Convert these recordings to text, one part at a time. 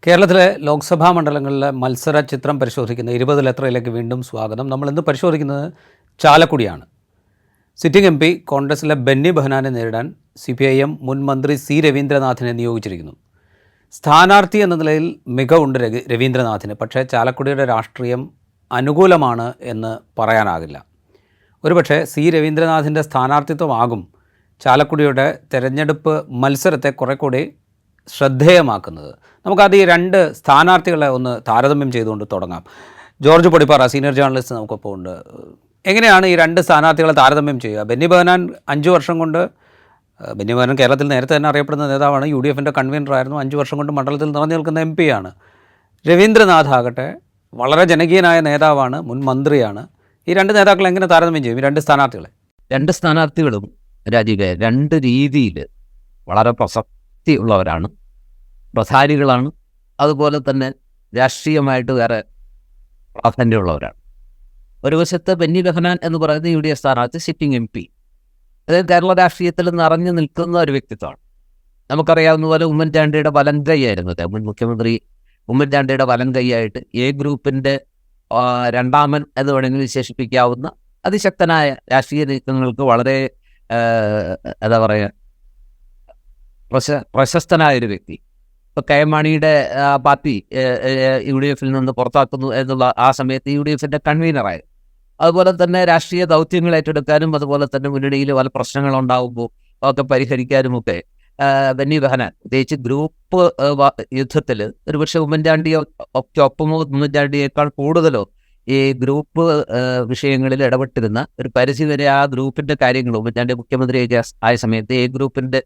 കേരളത്തിലെ ലോക്സഭാ മണ്ഡലങ്ങളിലെ മത്സര ചിത്രം പരിശോധിക്കുന്ന 20 ലെറ്ററിലേക്ക് വീണ്ടും സ്വാഗതം. നമ്മളിന്ന് പരിശോധിക്കുന്നത് ചാലക്കുടിയാണ്. സിറ്റിംഗ് എം പി കോൺഗ്രസിലെ ബെന്നി ബെഹനാനെ നേരിടാൻ CPIM മുൻ മന്ത്രി C. രവീന്ദ്രനാഥിനെ നിയോഗിച്ചിരിക്കുന്നു. സ്ഥാനാർത്ഥി എന്ന നിലയിൽ മികവുണ്ട് രവീന്ദ്രനാഥിന്. പക്ഷേ ചാലക്കുടിയുടെ രാഷ്ട്രീയം അനുകൂലമാണ് എന്ന് പറയാനാകില്ല. ഒരുപക്ഷെ C. രവീന്ദ്രനാഥിൻ്റെ സ്ഥാനാർത്ഥിത്വമാകും ചാലക്കുടിയുടെ തെരഞ്ഞെടുപ്പ് മത്സരത്തെ കുറെ കൂടി ശ്രദ്ധേയമാക്കുന്നത്. നമുക്കത് ഈ രണ്ട് സ്ഥാനാർത്ഥികളെ ഒന്ന് താരതമ്യം ചെയ്തുകൊണ്ട് തുടങ്ങാം. ജോർജ് പൊടിപ്പാറ സീനിയർ ജേർണലിസ്റ്റ് നമുക്കൊപ്പം ഉണ്ട്. എങ്ങനെയാണ് ഈ രണ്ട് സ്ഥാനാർത്ഥികളെ താരതമ്യം ചെയ്യുക? ബെന്നി ബെഹനാൻ 5 വർഷം കൊണ്ട്, ബെന്നി ബെഹനാൻ കേരളത്തിൽ നേരത്തെ തന്നെ അറിയപ്പെടുന്ന നേതാവാണ്, UDFൻ്റെ കൺവീനറായിരുന്നു, 5 വർഷം കൊണ്ട് മണ്ഡലത്തിൽ നിറഞ്ഞു നിൽക്കുന്ന MP ആണ്. രവീന്ദ്രനാഥ് ആകട്ടെ വളരെ ജനകീയനായ നേതാവാണ്, മുൻ മന്ത്രിയാണ്. ഈ രണ്ട് നേതാക്കളെ എങ്ങനെ താരതമ്യം ചെയ്യും, ഈ രണ്ട് സ്ഥാനാർത്ഥികളെ? രണ്ട് സ്ഥാനാർത്ഥികളും രാജീവേ രണ്ട് രീതിയിൽ വളരെ പ്രസക്തി ഉള്ളവരാണ്, പ്രധാനികളാണ്, അതുപോലെ തന്നെ രാഷ്ട്രീയമായിട്ട് വേറെ പ്രാധാന്യമുള്ളവരാണ്. ഒരു വശത്ത് ബെന്നി ബെഹനാൻ എന്ന് പറയുന്ന UDF സ്ഥാനാർത്ഥി, സിറ്റിംഗ് MP, അതായത് കേരള രാഷ്ട്രീയത്തിൽ നിറഞ്ഞു നിൽക്കുന്ന ഒരു വ്യക്തിത്വമാണ്. നമുക്കറിയാവുന്ന പോലെ ഉമ്മൻചാണ്ടിയുടെ വലം കൈയായിരുന്നു മുൻ മുഖ്യമന്ത്രി ഉമ്മൻചാണ്ടിയുടെ വലം കൈയായിട്ട് A ഗ്രൂപ്പിൻ്റെ രണ്ടാമൻ എന്ന് വേണമെങ്കിൽ വിശേഷിപ്പിക്കാവുന്ന അതിശക്തനായ രാഷ്ട്രീയ നീക്കങ്ങൾക്ക് വളരെ എന്താ പറയുക പ്രശസ്തനായൊരു വ്യക്തി. ഇപ്പോൾ KM മാണിയുടെ പാർട്ടി UDF നിന്ന് പുറത്താക്കുന്നു എന്നുള്ള ആ സമയത്ത് UDFൻ്റെ കൺവീനറായിരുന്നു. അതുപോലെ തന്നെ രാഷ്ട്രീയ ദൗത്യങ്ങൾ ഏറ്റെടുക്കാനും അതുപോലെ തന്നെ മുന്നണിയിൽ പല പ്രശ്നങ്ങളുണ്ടാകുമ്പോൾ ഒക്കെ പരിഹരിക്കാനുമൊക്കെ ബെന്നി ബെഹനാൻ, പ്രത്യേകിച്ച് ഗ്രൂപ്പ് യുദ്ധത്തിൽ ഒരുപക്ഷെ ഒപ്പമോ ഉമ്മൻചാണ്ടിയേക്കാൾ കൂടുതലോ ഈ ഗ്രൂപ്പ് വിഷയങ്ങളിൽ ഇടപെട്ടിരുന്ന, ഒരു പരിധിവരെ ആ ഗ്രൂപ്പിൻ്റെ കാര്യങ്ങളും ഉമ്മൻചാണ്ടി മുഖ്യമന്ത്രി ആയ സമയത്ത് A ഗ്രൂപ്പിൻ്റെ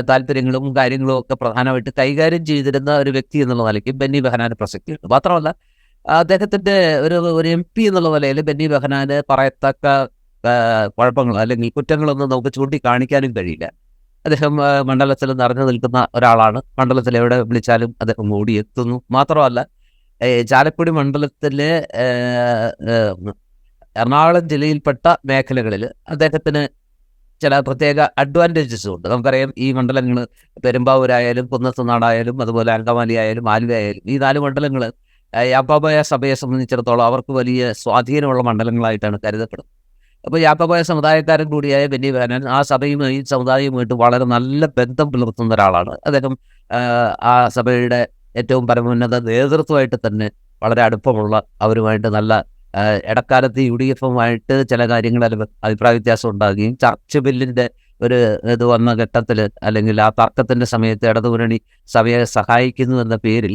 താല്പര്യങ്ങളും കാര്യങ്ങളും ഒക്കെ പ്രധാനമായിട്ട് കൈകാര്യം ചെയ്തിരുന്ന ഒരു വ്യക്തി എന്നുള്ള നിലയ്ക്ക് ബെന്നി ബെഹനാന് പ്രസക്തിയുണ്ട്. മാത്രമല്ല അദ്ദേഹത്തിൻ്റെ ഒരു MP എന്നുള്ള നിലയിൽ ബെന്നി ബെഹനാന് പറയത്തക്ക കുഴപ്പങ്ങളോ അല്ലെങ്കിൽ കുറ്റങ്ങളൊന്നും നമുക്ക് ചൂണ്ടിക്കാണിക്കാനും കഴിയില്ല. അദ്ദേഹം മണ്ഡലത്തിൽ നിറഞ്ഞു നിൽക്കുന്ന ഒരാളാണ്. മണ്ഡലത്തിൽ എവിടെ വിളിച്ചാലും അദ്ദേഹം ഓടിയെത്തുന്നു. മാത്രമല്ല ചാലക്കുടി മണ്ഡലത്തിലെ എറണാകുളം ജില്ലയിൽപ്പെട്ട മേഖലകളിൽ അദ്ദേഹത്തിന് ചില പ്രത്യേക അഡ്വാൻറ്റേജസും ഉണ്ട്. നമുക്കറിയാം, ഈ മണ്ഡലങ്ങൾ പെരുമ്പാവൂരായാലും കുന്നത്തുനാടായാലും അതുപോലെ അങ്കമാലി ആയാലും ആലുവ ആയാലും ഈ 4 മണ്ഡലങ്ങൾ യാക്കോബായ സഭയെ സംബന്ധിച്ചിടത്തോളം അവർക്ക് വലിയ സ്വാധീനമുള്ള മണ്ഡലങ്ങളായിട്ടാണ് കരുതപ്പെടുന്നത്. അപ്പോൾ യാക്കോബായ സമുദായക്കാരൻ കൂടിയായ ബെന്നി ബെഹനാൻ ആ സഭയുമായി സമുദായവുമായിട്ട് വളരെ നല്ല ബന്ധം പുലർത്തുന്ന ഒരാളാണ്. അദ്ദേഹം ആ സഭയുടെ ഏറ്റവും പരമോന്നത നേതൃത്വമായിട്ട് തന്നെ വളരെ അടുപ്പമുള്ള, അവരുമായിട്ട് നല്ല ഇടക്കാലത്ത് UDFുമായിട്ട് ചില കാര്യങ്ങളിൽ അഭിപ്രായ വ്യത്യാസം ഉണ്ടാകുകയും ചർച്ച് ബില്ലിൻ്റെ ഒരു ഇത് വന്ന ഘട്ടത്തിൽ അല്ലെങ്കിൽ ആ തർക്കത്തിൻ്റെ സമയത്ത് ഇടതുമുന്നണി സഭയെ സഹായിക്കുന്നു എന്ന പേരിൽ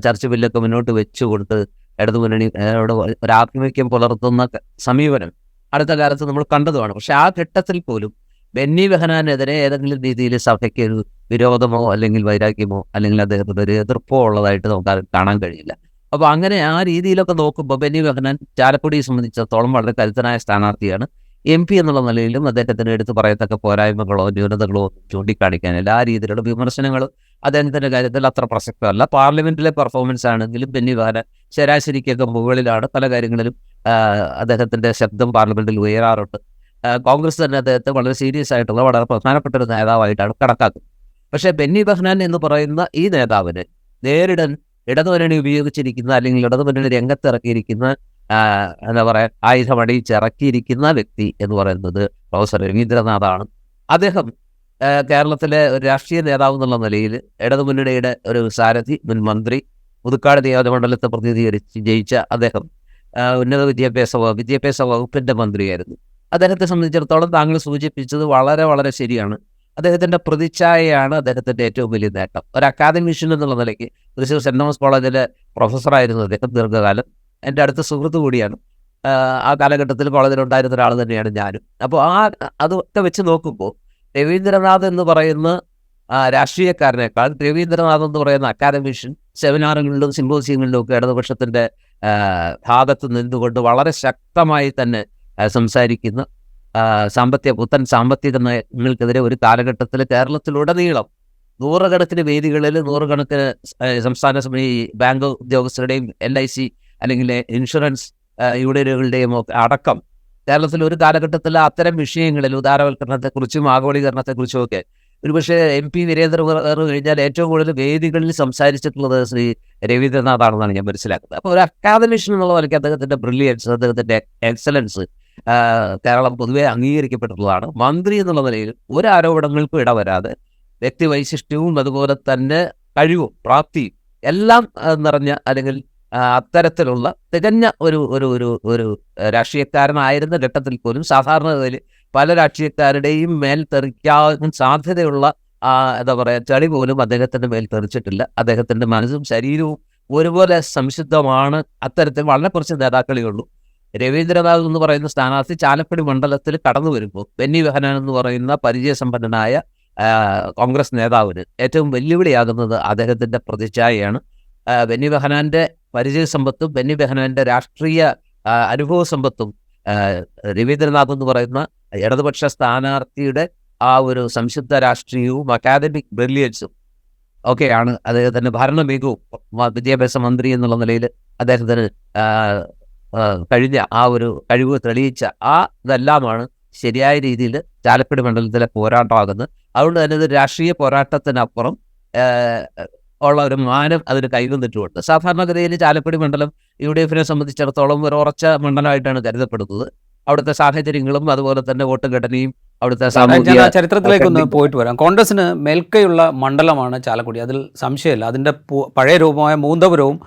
ചർച്ച് ബില്ലൊക്കെ മുന്നോട്ട് വെച്ചുകൊണ്ട് ഇടതുമുന്നണിയോട് ഒരു ആഭിമുഖ്യം പുലർത്തുന്ന സമീപനം അടുത്ത കാലത്ത് നമ്മൾ കണ്ടതുമാണ്. പക്ഷെ ആ ഘട്ടത്തിൽ പോലും ബെന്നി ബെഹനാനെതിരെ ഏതെങ്കിലും രീതിയിൽ സഭയ്ക്ക് ഒരു വിരോധമോ അല്ലെങ്കിൽ വൈരാഗ്യമോ അല്ലെങ്കിൽ അദ്ദേഹത്തിൻ്റെ ഒരു എതിർപ്പോ ഉള്ളതായിട്ട് നമുക്ക് കാണാൻ കഴിയില്ല. അപ്പോൾ അങ്ങനെ ആ രീതിയിലൊക്കെ നോക്കുമ്പോൾ ബെന്നി ബെഹനാൻ ചാലക്കുടിയെ സംബന്ധിച്ചിടത്തോളം വളരെ കരുത്തനായ സ്ഥാനാർത്ഥിയാണ്. MP എന്നുള്ള നിലയിലും അദ്ദേഹത്തിന് എടുത്ത് പറയത്തക്ക പോരായ്മകളോ ന്യൂനതകളോ ചൂണ്ടിക്കാണിക്കാനില്ല. ആ രീതിയിലുള്ള വിമർശനങ്ങൾ അദ്ദേഹത്തിൻ്റെ കാര്യത്തിൽ അത്ര പ്രസക്തമല്ല. പാർലമെൻറ്റിലെ പെർഫോമൻസ് ആണെങ്കിലും ബെന്നി ബെഹനാൻ ശരാശരിക്കൊക്കെ മുകളിലാണ്. പല കാര്യങ്ങളിലും അദ്ദേഹത്തിൻ്റെ ശബ്ദം പാർലമെൻറ്റിൽ ഉയരാറുണ്ട്. കോൺഗ്രസ് തന്നെ അദ്ദേഹത്തെ വളരെ സീരിയസ് ആയിട്ടുള്ള വളരെ പ്രധാനപ്പെട്ട ഒരു നേതാവായിട്ടാണ് കണക്കാക്കുന്നത്. പക്ഷേ ബെന്നി ബെഹനാൻ എന്ന് പറയുന്ന ഈ നേതാവിന് നേരിടാൻ ഇടതുമുന്നണി ഉപയോഗിച്ചിരിക്കുന്ന അല്ലെങ്കിൽ ഇടതുമുന്നണി രംഗത്തിറക്കിയിരിക്കുന്ന എന്താ പറയുക ആയുധമണിയിച്ചിറക്കിയിരിക്കുന്ന വ്യക്തി എന്ന് പറയുന്നത് പ്രൊഫസർ രവീന്ദ്രനാഥാണ്. അദ്ദേഹം കേരളത്തിലെ ഒരു രാഷ്ട്രീയ നേതാവ് എന്നുള്ള നിലയിൽ ഇടതുമുന്നണിയുടെ ഒരു സാരഥി, മുൻ മന്ത്രി, പുതുക്കാട് നിയോജകമണ്ഡലത്തെ പ്രതിനിധീകരിച്ച് ജയിച്ച അദ്ദേഹം ഉന്നത വിദ്യാഭ്യാസ വകുപ്പിൻ്റെ മന്ത്രിയായിരുന്നു. അദ്ദേഹത്തെ സംബന്ധിച്ചിടത്തോളം താങ്കൾ സൂചിപ്പിച്ചത് വളരെ വളരെ ശരിയാണ്. അദ്ദേഹത്തിൻ്റെ പ്രതിച്ഛായയാണ് അദ്ദേഹത്തിൻ്റെ ഏറ്റവും വലിയ നേട്ടം. ഒരു അക്കാദമിഷ്യൻ എന്നുള്ള നിലയ്ക്ക് തൃശ്ശൂർ സെൻറ് തോമസ് കോളേജിലെ പ്രൊഫസറായിരുന്നു അദ്ദേഹം ദീർഘകാലം. എൻ്റെ അടുത്ത സുഹൃത്ത് കൂടിയാണ്. ആ കാലഘട്ടത്തിൽ കോളേജിലുണ്ടായിരുന്ന ഒരാൾ തന്നെയാണ് ഞാനും. അപ്പോൾ അതൊക്കെ വെച്ച് നോക്കുമ്പോൾ രവീന്ദ്രനാഥ് എന്ന് പറയുന്ന രാഷ്ട്രീയക്കാരനേക്കാൾ രവീന്ദ്രനാഥ് എന്ന് പറയുന്ന അക്കാദമിഷ്യൻ സെമിനാറുകളിലും സിമ്പോസിയങ്ങളിലും ഒക്കെ ഇടതുപക്ഷത്തിൻ്റെ ഭാഗത്ത് നിന്നുകൊണ്ട് വളരെ ശക്തമായി തന്നെ സംസാരിക്കുന്ന പുത്തൻ സാമ്പത്തിക നയങ്ങൾക്കെതിരെ ഒരു കാലഘട്ടത്തിൽ കേരളത്തിലുടനീളം നൂറുകണക്കിന് വേദികളിൽ നൂറുകണക്കിന് സംസ്ഥാന ബാങ്ക് ഉദ്യോഗസ്ഥരുടെയും LIC അല്ലെങ്കിൽ ഇൻഷുറൻസ് യൂണിയനുകളുടെയും ഒക്കെ അടക്കം കേരളത്തിൽ ഒരു കാലഘട്ടത്തിൽ അത്തരം വിഷയങ്ങളിൽ ഉദാരവൽക്കരണത്തെക്കുറിച്ചും ആഗോളീകരണത്തെക്കുറിച്ചും ഒക്കെ ഒരുപക്ഷെ MP വീരേന്ദ്രകുമാർ കഴിഞ്ഞാൽ ഏറ്റവും കൂടുതൽ വേദികളിൽ സംസാരിച്ചിട്ടുള്ളത് ശ്രീ രവീന്ദ്രനാഥാണെന്നാണ് ഞാൻ മനസ്സിലാക്കുന്നത്. അപ്പോൾ ഒരു അക്കാദമിഷ്യൻ എന്നുള്ള നിലയ്ക്ക് അദ്ദേഹത്തിൻ്റെ ബ്രില്യൻസ്, അദ്ദേഹത്തിൻ്റെ എക്സലൻസ് കേരളം പൊതുവെ അംഗീകരിക്കപ്പെട്ടിട്ടുള്ളതാണ്. മന്ത്രി എന്നുള്ള നിലയിൽ ഒരു ആരോപണങ്ങൾക്കും ഇടവരാതെ വ്യക്തിവൈശിഷ്ട്യവും അതുപോലെ തന്നെ കഴിവും പ്രാപ്തിയും എല്ലാം നിറഞ്ഞ, അല്ലെങ്കിൽ അത്തരത്തിലുള്ള തികഞ്ഞ ഒരു ഒരു ഒരു ഒരു രാഷ്ട്രീയക്കാരനായിരുന്ന ഘട്ടത്തിൽ പോലും സാധാരണഗതിയിൽ പല രാഷ്ട്രീയക്കാരുടെയും മേൽ തെറിക്കാൻ സാധ്യതയുള്ള എന്താ പറയുക ചളി പോലും അദ്ദേഹത്തിൻ്റെ മേൽ തെറിച്ചിട്ടില്ല. അദ്ദേഹത്തിൻ്റെ മനസ്സും ശരീരവും ഒരുപോലെ സംശുദ്ധമാണ്. അത്തരത്തിൽ വളരെ കുറച്ച് നേതാക്കളേ ഉള്ളൂ. രവീന്ദ്രനാഥ് എന്ന് പറയുന്ന സ്ഥാനാർത്ഥി ചാലക്കുടി മണ്ഡലത്തിൽ കടന്നു വരുമ്പോൾ ബെന്നി ബെഹനാൻ എന്ന് പറയുന്ന പരിചയസമ്പന്നനായ കോൺഗ്രസ് നേതാവിന് ഏറ്റവും വെല്ലുവിളിയാകുന്നത് അദ്ദേഹത്തിൻ്റെ പ്രതിച്ഛായയാണ്. ബെന്നി ബെഹനാൻ്റെ പരിചയസമ്പത്തും ബെന്നി ബെഹനാൻ്റെ രാഷ്ട്രീയ അനുഭവ സമ്പത്തും രവീന്ദ്രനാഥ് എന്ന് പറയുന്ന ഇടതുപക്ഷ സ്ഥാനാർത്ഥിയുടെ ആ ഒരു സംശുദ്ധ രാഷ്ട്രീയവും അക്കാദമിക് ബ്രില്യൻസും ഒക്കെയാണ് അദ്ദേഹത്തിൻ്റെ ഭരണ മികവും വിദ്യാഭ്യാസ മന്ത്രി എന്നുള്ള നിലയിൽ അദ്ദേഹത്തിന് കഴിഞ്ഞ ആ ഒരു കഴിവ് തെളിയിച്ച ഇതെല്ലാമാണ് ശരിയായ രീതിയിൽ ചാലക്കുടി മണ്ഡലത്തിലെ പോരാട്ടമാകുന്നത്. അതുകൊണ്ട് തന്നെ ഇത് രാഷ്ട്രീയ പോരാട്ടത്തിനപ്പുറം ഉള്ള ഒരു മാനം അതിന് കൈവന്നിട്ടുമുണ്ട്. സാധാരണഗതിയിൽ ചാലക്കുടി മണ്ഡലം UDF-നെ സംബന്ധിച്ചിടത്തോളം ഒരു ഉറച്ച മണ്ഡലമായിട്ടാണ് കരുതപ്പെടുന്നത്. അവിടുത്തെ സാഹചര്യങ്ങളും അതുപോലെ തന്നെ വോട്ട് ഘടനയും അവിടുത്തെ ചരിത്രത്തിലേക്കൊന്ന് പോയിട്ട് വരാം. കോൺഗ്രസിന് മേൽക്കൈയുള്ള മണ്ഡലമാണ് ചാലക്കുടി, അതിൽ സംശയമില്ല. അതിൻ്റെ പഴയ രൂപമായ മൂന്തപുരവും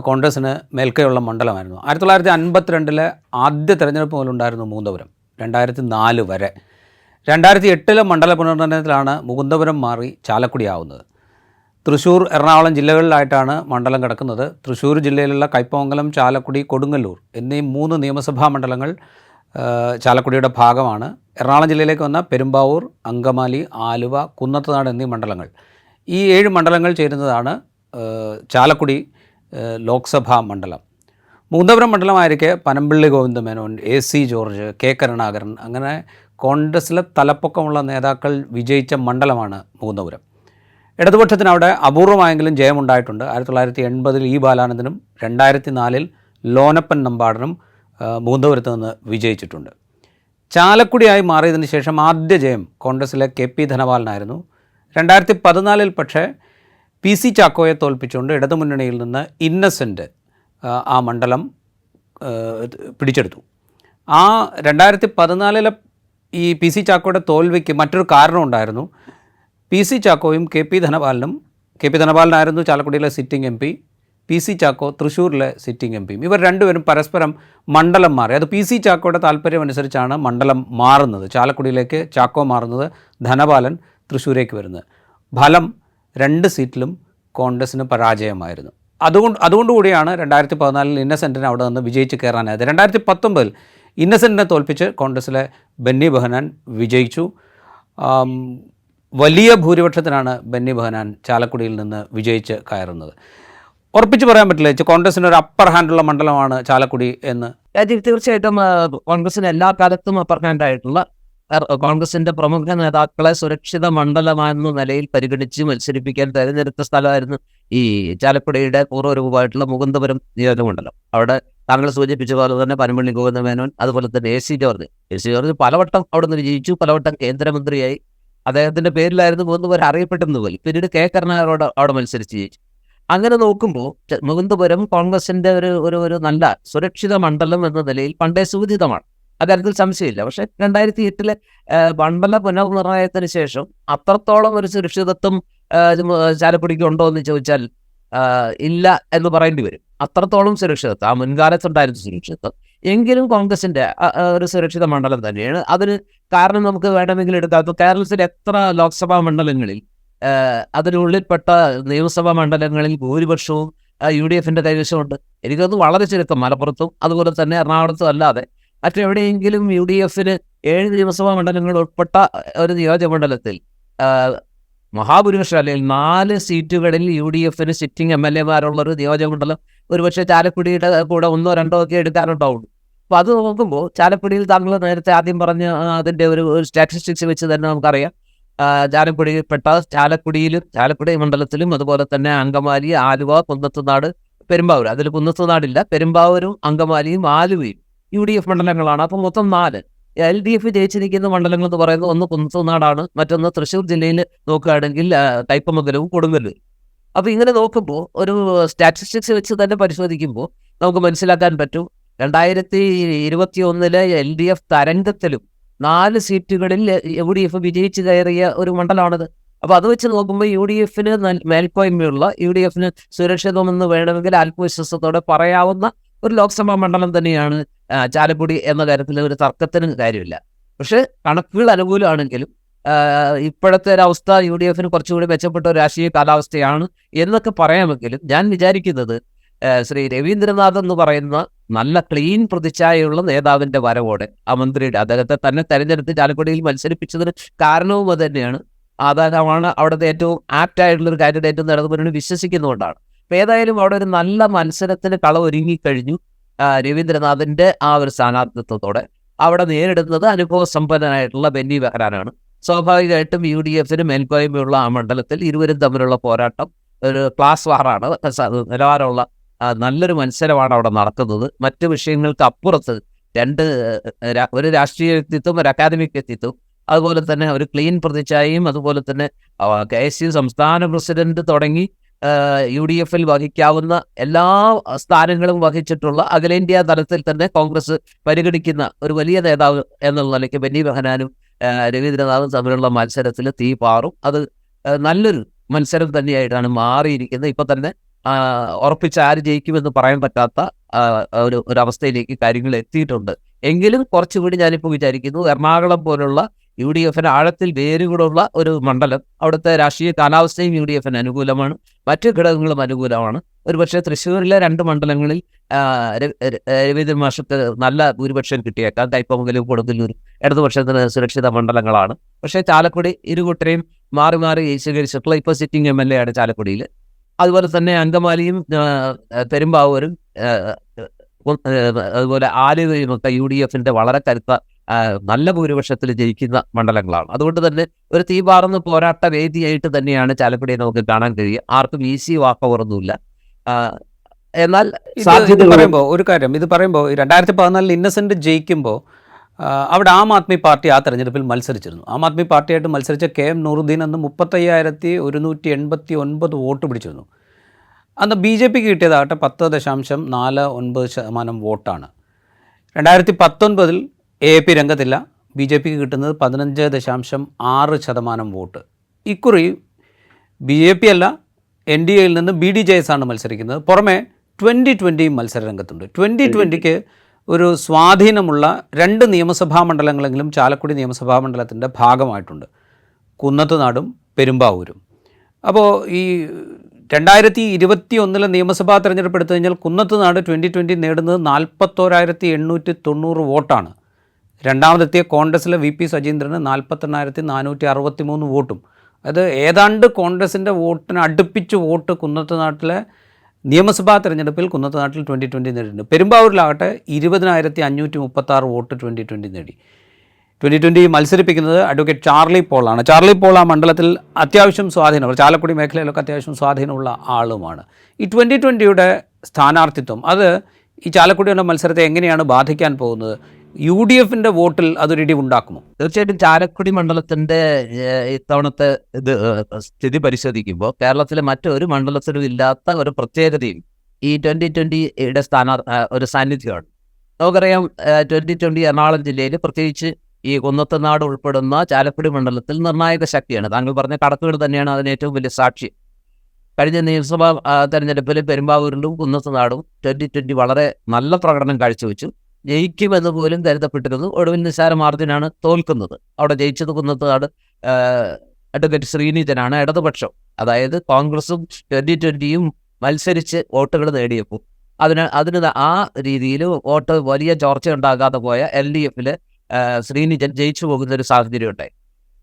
കോൺഗ്രസിന് മേൽക്കൈയുള്ള മണ്ഡലമായിരുന്നു. 1952 ആദ്യ തെരഞ്ഞെടുപ്പ് മുതലുണ്ടായിരുന്നു മൂന്തപുരം, 2004 വരെ. 2008 മണ്ഡല പുനർനിർണയത്തിലാണ് മുകുന്ദപുരം മാറി ചാലക്കുടി ആവുന്നത്. തൃശ്ശൂർ, എറണാകുളം ജില്ലകളിലായിട്ടാണ് മണ്ഡലം കിടക്കുന്നത്. തൃശ്ശൂർ ജില്ലയിലുള്ള കയ്പമംഗലം, ചാലക്കുടി, കൊടുങ്ങല്ലൂർ എന്നീ 3 നിയമസഭാ മണ്ഡലങ്ങൾ ചാലക്കുടിയുടെ ഭാഗമാണ്. എറണാകുളം ജില്ലയിലേക്ക് വന്ന പെരുമ്പാവൂർ, അങ്കമാലി, ആലുവ, കുന്നത്തുനാട് എന്നീ മണ്ഡലങ്ങൾ. ഈ 7 മണ്ഡലങ്ങൾ ചേരുന്നതാണ് ചാലക്കുടി ലോക്സഭാ മണ്ഡലം. മുകുന്ദപുരം മണ്ഡലമായിരിക്കെ Panampilly Govinda Menon, AC George, K Karunakaran അങ്ങനെ കോൺഗ്രസിലെ തലപ്പൊക്കമുള്ള നേതാക്കൾ വിജയിച്ച മണ്ഡലമാണ് മുകുന്ദപുരം. ഇടതുപക്ഷത്തിന് അവിടെ അപൂർവമായെങ്കിലും ജയമുണ്ടായിട്ടുണ്ട്. 1980 E ബാലാനന്ദനും 2004 ലോനപ്പൻ നമ്പാടനും മുകുന്ദപുരത്ത് നിന്ന് വിജയിച്ചിട്ടുണ്ട്. ചാലക്കുടിയായി മാറിയതിന് ശേഷം ആദ്യ ജയം കോൺഗ്രസിലെ KP ധനപാലനായിരുന്നു. 2014 പക്ഷേ PC ചാക്കോയെ തോൽപ്പിച്ചുകൊണ്ട് ഇടതുമുന്നണിയിൽ നിന്ന് ഇന്നസെൻ്റ് ആ മണ്ഡലം പിടിച്ചെടുത്തു. ആ 2014 ഈ PC ചാക്കോയുടെ തോൽവിക്ക് മറ്റൊരു കാരണമുണ്ടായിരുന്നു. PC ചാക്കോയും KP ധനപാലനും, KP ധനപാലനായിരുന്നു ചാലക്കുടിയിലെ സിറ്റിംഗ് MP, PC ചാക്കോ തൃശ്ശൂരിലെ സിറ്റിംഗ് MP. ഇവർ രണ്ടുപേരും പരസ്പരം മണ്ഡലം മാറി. അത് PC ചാക്കോയുടെ താല്പര്യമനുസരിച്ചാണ് മണ്ഡലം മാറുന്നത്. ചാലക്കുടിയിലേക്ക് ചാക്കോ മാറുന്നത്, ധനപാലൻ തൃശ്ശൂരേക്ക് വരുന്നത്. ഫലം 2 സീറ്റിലും കോൺഗ്രസിന് പരാജയമായിരുന്നു. അതുകൊണ്ടുകൂടിയാണ് 2014 ഇന്നസെൻറ്റിനെ അവിടെ നിന്ന് വിജയിച്ച് കയറാനായത്. 2019 ഇന്നസെൻറ്റിനെ തോൽപ്പിച്ച് കോൺഗ്രസിലെ ബെന്നി ബെഹനാൻ വിജയിച്ചു. വലിയ ഭൂരിപക്ഷത്തിനാണ് ബെന്നി ബെഹനാൻ ചാലക്കുടിയിൽ നിന്ന് വിജയിച്ച് കയറുന്നത്. ഉറപ്പിച്ച് പറയാൻ പറ്റില്ല കോൺഗ്രസിന് ഒരു അപ്പർ ഹാൻഡുള്ള മണ്ഡലമാണ് ചാലക്കുടി എന്ന്. തീർച്ചയായിട്ടും കോൺഗ്രസിന് എല്ലാ കാലത്തും അപ്പർ ഹാൻഡായിട്ടുള്ള, കോൺഗ്രസിന്റെ പ്രമുഖ നേതാക്കളെ സുരക്ഷിത മണ്ഡലമെന്ന നിലയിൽ പരിഗണിച്ച് മത്സരിപ്പിക്കാൻ തെരഞ്ഞെടുത്ത സ്ഥലമായിരുന്നു ഈ ചാലക്കുടിയുടെ പൂർവ്വരൂപമായിട്ടുള്ള മുകുന്ദപുരം നിയോജകമണ്ഡലം. അവിടെ താങ്കൾ സൂചിപ്പിച്ച പോലെ തന്നെ പനമ്പള്ളി ഗോവിന്ദമേനോൻ, അതുപോലെ തന്നെ AC ജോർജ് പലവട്ടം അവിടെ നിന്ന് വിജയിച്ചു, പലവട്ടം കേന്ദ്രമന്ത്രിയായി. അദ്ദേഹത്തിന്റെ പേരിലായിരുന്നു മുകുന്ദപുരം അറിയപ്പെട്ടെന്ന് പോലും. പിന്നീട് K കരുണാകരനോട് അവിടെ മത്സരിച്ച് ജയിച്ചു. അങ്ങനെ നോക്കുമ്പോൾ മുകുന്ദപുരം കോൺഗ്രസിന്റെ ഒരു നല്ല സുരക്ഷിത മണ്ഡലം എന്ന നിലയിൽ പണ്ടേ സൂചിതമാണ്. അക്കാര്യത്തിൽ സംശയമില്ല. പക്ഷേ 2008 മണ്ഡല പുനർനിർണയത്തിന് ശേഷം അത്രത്തോളം ഒരു സുരക്ഷിതത്വം ചാലക്കുടിക്ക് ഉണ്ടോ എന്ന് ചോദിച്ചാൽ ഇല്ല എന്ന് പറയേണ്ടി വരും. അത്രത്തോളം സുരക്ഷിതത്വം ആ മുൻകാലത്തുണ്ടായിരുന്ന സുരക്ഷിതത്വം എങ്കിലും കോൺഗ്രസിന്റെ ഒരു സുരക്ഷിത മണ്ഡലം തന്നെയാണ്. അതിന് കാരണം നമുക്ക് വേണമെങ്കിൽ എടുക്കാം. ഇപ്പോൾ കേരളത്തിൽ എത്ര ലോക്സഭാ മണ്ഡലങ്ങളിൽ അതിനുള്ളിൽപ്പെട്ട നിയമസഭാ മണ്ഡലങ്ങളിൽ ഭൂരിപക്ഷവും UDF-ന്റെ കൈവശമുണ്ട്. എനിക്കത് വളരെ ചുരുക്കം, മലപ്പുറത്തും അതുപോലെ തന്നെ എറണാകുളത്തും അല്ലാതെ മറ്റെവിടെയെങ്കിലും UDF-ന് 7 നിയമസഭാ മണ്ഡലങ്ങൾ ഉൾപ്പെട്ട ഒരു നിയോജകമണ്ഡലത്തിൽ മഹാഭൂരിപക്ഷം അല്ലെങ്കിൽ 4 സീറ്റുകളിൽ UDF-ന് സിറ്റിംഗ് MLA-മാരുള്ളൊരു നിയോജകമണ്ഡലം ഒരുപക്ഷെ ചാലക്കുടിയുടെ കൂടെ 1 2 ഒക്കെ എടുക്കാനുണ്ടാവുള്ളൂ. അപ്പോൾ അത് നോക്കുമ്പോൾ ചാലക്കുടിയിൽ താങ്കൾ നേരത്തെ ആദ്യം പറഞ്ഞ അതിൻ്റെ ഒരു സ്റ്റാറ്റിസ്റ്റിക്സ് വെച്ച് തന്നെ നമുക്കറിയാം ചാലക്കുടിയിൽപ്പെട്ട ചാലക്കുടി മണ്ഡലത്തിലും അതുപോലെ തന്നെ അങ്കമാലി, ആലുവ, കുന്നത്തുനാട്, പെരുമ്പാവൂർ. അതിൽ കുന്നത്തുനാടില്ല, പെരുമ്പാവൂരും അങ്കമാലിയും ആലുവയും UDF മണ്ഡലങ്ങളാണ്. അപ്പോൾ മൊത്തം 4. LDF ജയിച്ചിരിക്കുന്ന മണ്ഡലങ്ങൾ എന്ന് പറയുന്നത് ഒന്ന് കുന്നത്തുനാടാണ്, മറ്റൊന്ന് തൃശ്ശൂർ ജില്ലയിൽ നോക്കുകയാണെങ്കിൽ കയ്പമംഗലവും കൊടുങ്ങല്ലൂരും. അപ്പോൾ ഇങ്ങനെ നോക്കുമ്പോൾ ഒരു സ്റ്റാറ്റിസ്റ്റിക്സ് വെച്ച് തന്നെ പരിശോധിക്കുമ്പോൾ നമുക്ക് മനസ്സിലാക്കാൻ പറ്റും 2021 LDF തരംഗത്തിലും 4 സീറ്റുകളിൽ UDF വിജയിച്ച് കയറിയ ഒരു മണ്ഡലമാണിത്. അപ്പോൾ അത് വെച്ച് നോക്കുമ്പോൾ UDF മേൽക്കോയ്മയുള്ള, UDF സുരക്ഷിതമെന്ന് വേണമെങ്കിൽ ആത്മവിശ്വാസത്തോടെ പറയാവുന്ന ഒരു ലോക്സഭാ മണ്ഡലം തന്നെയാണ് ചാലക്കുടി എന്ന കാര്യത്തിൽ ഒരു തർക്കത്തിന് കാര്യമില്ല. പക്ഷേ കണക്കുകൾ അനുകൂലമാണെങ്കിലും ഇപ്പോഴത്തെ ഒരവസ്ഥ UDF കുറച്ചുകൂടി മെച്ചപ്പെട്ട ഒരു രാഷ്ട്രീയ കാലാവസ്ഥയാണ് എന്നൊക്കെ പറയാമെങ്കിലും ഞാൻ വിചാരിക്കുന്നത് ശ്രീ രവീന്ദ്രനാഥ് എന്ന് പറയുന്ന നല്ല ക്ലീൻ പ്രതിച്ഛായയുള്ള നേതാവിൻ്റെ വരവോടെ, ആ മന്ത്രിയുടെ അദ്ദേഹത്തെ തന്നെ തെരഞ്ഞെടുത്ത് ചാലക്കുടിയിൽ മത്സരിപ്പിച്ചതിന് കാരണവും അത് തന്നെയാണ്. അതാണ് അവിടുത്തെ ഏറ്റവും ആപ്റ്റായിട്ടുള്ളൊരു കാൻഡിഡേറ്റ് നടന്നു വിശ്വസിക്കുന്നതുകൊണ്ടാണ്. അപ്പോൾ ഏതായാലും അവിടെ ഒരു നല്ല മത്സരത്തിന് ഒരുങ്ങിക്കഴിഞ്ഞു. രവീന്ദ്രനാഥിൻ്റെ ആ ഒരു സ്ഥാനാർത്ഥിത്വത്തോടെ അവിടെ നേരിടുന്നത് അനുഭവസമ്പന്നനായിട്ടുള്ള ബെന്നി ബെഹനാനാണ്. സ്വാഭാവികമായിട്ടും UDF മേൽക്കോയ്മയുള്ള ആ മണ്ഡലത്തിൽ ഇരുവരും തമ്മിലുള്ള പോരാട്ടം ഒരു ക്ലാസ് വാറാണ്. നിലവാരമുള്ള നല്ലൊരു മത്സരമാണ് അവിടെ നടക്കുന്നത്. മറ്റ് വിഷയങ്ങൾക്ക് അപ്പുറത്ത് ഒരു രാഷ്ട്രീയ വ്യക്തിത്വം, ഒരു അക്കാദമിക് വ്യക്തിത്വം, അതുപോലെ തന്നെ ഒരു ക്ലീൻ പ്രതിച്ഛായയും, അതുപോലെ തന്നെ KSU സംസ്ഥാന പ്രസിഡന്റ് തുടങ്ങി UDF വഹിക്കാവുന്ന എല്ലാ സ്ഥാനങ്ങളും വഹിച്ചിട്ടുള്ള അഖിലേന്ത്യാ തലത്തിൽ തന്നെ കോൺഗ്രസ് പരിഗണിക്കുന്ന ഒരു വലിയ നേതാവ് എന്നുള്ള നിലയ്ക്ക് ബെന്നി ബെഹനാനും രവീന്ദ്രനാഥും തമ്മിലുള്ള മത്സരത്തിൽ തീ പാറും. അത് നല്ലൊരു മത്സരം തന്നെയായിട്ടാണ് മാറിയിരിക്കുന്നത്. ഇപ്പം തന്നെ ഉറപ്പിച്ച് ആര് ജയിക്കുമെന്ന് പറയാൻ പറ്റാത്ത ഒരവസ്ഥയിലേക്ക് കാര്യങ്ങൾ എത്തിയിട്ടുണ്ട്. എങ്കിലും കുറച്ചുകൂടി ഞാനിപ്പോൾ വിചാരിക്കുന്നു, എറണാകുളം പോലുള്ള UDF ആഴത്തിൽ വേരുകളുള്ള ഒരു മണ്ഡലം, അവിടുത്തെ രാഷ്ട്രീയ കാലാവസ്ഥയും UDF അനുകൂലമാണ്, മറ്റു ഘടകങ്ങളും അനുകൂലമാണ്. ഒരുപക്ഷെ തൃശ്ശൂരിലെ 2 മണ്ഡലങ്ങളിൽ രവീന്ദ്രൻ മാഷക്ക് നല്ല ഭൂരിപക്ഷം കിട്ടിയേക്കാം. കയ്പമംഗലവും കൊടുങ്ങല്ലൂരും ഇടതുപക്ഷത്തിന് സുരക്ഷിത മണ്ഡലങ്ങളാണ്. പക്ഷേ ചാലക്കുടി ഇരുകൂട്ടരെയും മാറി മാറി സ്വീകരിച്ചിട്ടുള്ള ഇപ്പോൾ സിറ്റിംഗ് MLA ആണ് ചാലക്കുടിയിൽ. അതുപോലെ തന്നെ അങ്കമാലിയും പെരുമ്പാവൂരും അതുപോലെ ആലുവയും ഒക്കെ UDF വളരെ കരുത്ത നല്ല ഭൂരിപക്ഷത്തിൽ ജയിക്കുന്ന മണ്ഡലങ്ങളാണ്. അതുകൊണ്ട് തന്നെ ഒരു തീപാറുന്ന പോരാട്ട വേദിയായിട്ട് തന്നെയാണ് ചാലക്കുടിയെ നമുക്ക് കാണാൻ കഴിയുക. ആർക്കും ഈസി വാക്കവറൊന്നുമില്ല. എന്നാൽ പറയുമ്പോൾ ഒരു കാര്യം, ഇത് പറയുമ്പോൾ 2014 ഇന്നസെന്റ് ജയിക്കുമ്പോൾ അവിടെ ആം ആദ്മി പാർട്ടി ആ തെരഞ്ഞെടുപ്പിൽ മത്സരിച്ചിരുന്നു. ആം ആദ്മി പാർട്ടിയായിട്ട് മത്സരിച്ച KM നൂറുദ്ദീൻ അന്ന് 35,189 വോട്ട് പിടിച്ചിരുന്നു. അന്ന് BJP കിട്ടിയതാകട്ടെ 10.49% വോട്ടാണ്. 2019 AAP രംഗത്തില്ല, BJP കിട്ടുന്നത് 15.6% വോട്ട്. ഇക്കുറി BJP അല്ല, NDAയിൽ നിന്ന് BDJS ആണ് മത്സരിക്കുന്നത്. പുറമെ 2020 മത്സര രംഗത്തുണ്ട്. 2020 ഒരു സ്വാധീനമുള്ള 2 നിയമസഭാ മണ്ഡലങ്ങളെങ്കിലും ചാലക്കുടി നിയമസഭാ മണ്ഡലത്തിൻ്റെ ഭാഗമായിട്ടുണ്ട്, കുന്നത്തുനാടും പെരുമ്പാവൂരും. അപ്പോൾ ഈ 2021 നിയമസഭാ തെരഞ്ഞെടുപ്പ് എടുത്തു കഴിഞ്ഞാൽ കുന്നത്തുനാട് 2020 നേടുന്നത് 41,890 വോട്ടാണ്. രണ്ടാമതെത്തിയ കോൺഗ്രസിലെ VP സജീന്ദ്രന് 48,463 വോട്ടും. അത് ഏതാണ്ട് കോൺഗ്രസിൻ്റെ വോട്ടിന് അടുപ്പിച്ച് വോട്ട് കുന്നത്തുനാട്ടിലെ നിയമസഭാ തെരഞ്ഞെടുപ്പിൽ കുന്നത്തുനാട്ടിൽ 2020 നേടിയിട്ടുണ്ട്. പെരുമ്പാവൂരിലാകട്ടെ 20,536 വോട്ട് 2020 നേടി. 2020 മത്സരിപ്പിക്കുന്നത് അഡ്വക്കേറ്റ് ചാർലി പോളാണ്. ചാർലി പോൾ ആ മണ്ഡലത്തിൽ അത്യാവശ്യം സ്വാധീനമുള്ള, ചാലക്കുടി മേഖലയിലൊക്കെ അത്യാവശ്യം സ്വാധീനമുള്ള ആളുമാണ്. ഈ 2020 സ്ഥാനാർത്ഥിത്വം അത് ഈ ചാലക്കുടിയുടെ മത്സരത്തെ എങ്ങനെയാണ് ബാധിക്കാൻ പോകുന്നത്? UDF വോട്ടിൽ അതൊരിടി ഉണ്ടാക്കുമോ? തീർച്ചയായിട്ടും ചാലക്കുടി മണ്ഡലത്തിൻ്റെ ഇത്തവണത്തെ സ്ഥിതി പരിശോധിക്കുമ്പോൾ കേരളത്തിലെ മറ്റൊരു മണ്ഡലത്തിലും ഇല്ലാത്ത ഒരു പ്രത്യേകതയും ഈ 2020 ഒരു സാന്നിധ്യമാണ്. നമുക്കറിയാം 2020 എറണാകുളം ജില്ലയിൽ, പ്രത്യേകിച്ച് ഈ കുന്നത്തുനാട് ഉൾപ്പെടുന്ന ചാലക്കുടി മണ്ഡലത്തിൽ നിർണായക ശക്തിയാണ്. താങ്കൾ പറഞ്ഞ കണക്കുകൾ തന്നെയാണ് അതിന് ഏറ്റവും വലിയ സാക്ഷി. കഴിഞ്ഞ നിയമസഭാ തെരഞ്ഞെടുപ്പിൽ പെരുമ്പാവൂരിലും കുന്നത്തുനാടും 2020 വളരെ നല്ല പ്രകടനം കാഴ്ചവെച്ചു. ജയിക്കുമെന്ന് പോലും കരുതപ്പെട്ടിരുന്നു. ഒടുവിൽ നിസ്സാര മാർജിനാണ് തോൽക്കുന്നത്. അവിടെ ജയിച്ചത് കുന്നത്തുനാട് അഡ്വക്കേറ്റ് ശ്രീനിധനാണ്. ഇടതുപക്ഷം, അതായത് കോൺഗ്രസും 2020 മത്സരിച്ച് വോട്ടുകൾ നേടിയപ്പോൾ അതിന് ആ രീതിയിൽ വോട്ട് വലിയ ചോർച്ച ഉണ്ടാകാതെ പോയ LDF ശ്രീനിധൻ ജയിച്ചു പോകുന്നൊരു സാഹചര്യം ഉണ്ടായി.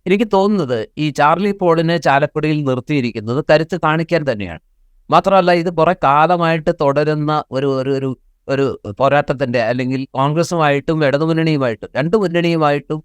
എനിക്ക് തോന്നുന്നത് ഈ ചാർലി പോളിനെ ചാലക്കുടിയിൽ നിർത്തിയിരിക്കുന്നത് കരുത്ത് കാണിക്കാൻ തന്നെയാണ്. മാത്രമല്ല, ഇത് കുറെ കാലമായിട്ട് തുടരുന്ന ഒരു പോരാട്ടത്തിൻ്റെ, അല്ലെങ്കിൽ കോൺഗ്രസുമായിട്ടും ഇടതുമുന്നണിയുമായിട്ടും 2 മുന്നണിയുമായിട്ടും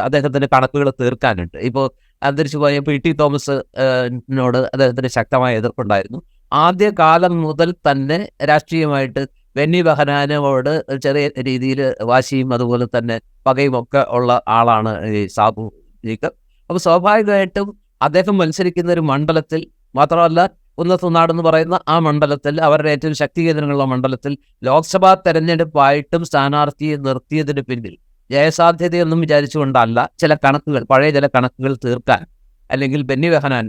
അദ്ദേഹത്തിൻ്റെ കണക്കുകൾ തീർക്കാനുണ്ട്. ഇപ്പോൾ അന്തരിച്ചു പോയ PT തോമസിനോട് അദ്ദേഹത്തിന് ശക്തമായ എതിർപ്പുണ്ടായിരുന്നു. ആദ്യ കാലം മുതൽ തന്നെ രാഷ്ട്രീയമായിട്ട് ബെന്നി ബെഹനാനോട് ചെറിയ രീതിയിൽ വാശിയും അതുപോലെ തന്നെ പകയും ഒക്കെ ഉള്ള ആളാണ് ഈ സാബു ജേക്കബ്. അപ്പോൾ സ്വാഭാവികമായിട്ടും അദ്ദേഹം മത്സരിക്കുന്ന ഒരു മണ്ഡലത്തിൽ മാത്രമല്ല, കുന്നത്തുനാടെന്ന് പറയുന്ന ആ മണ്ഡലത്തിൽ, അവരുടെ ഏറ്റവും ശക്തി കേന്ദ്രങ്ങളുള്ള മണ്ഡലത്തിൽ ലോക്സഭാ തെരഞ്ഞെടുപ്പായിട്ടും സ്ഥാനാർത്ഥിയെ നിർത്തിയതിന് പിന്നിൽ ജയസാധ്യതയൊന്നും വിചാരിച്ചുകൊണ്ടല്ല, പഴയ ചില കണക്കുകൾ തീർക്കാൻ, അല്ലെങ്കിൽ ബെന്നി ബെഹനാൻ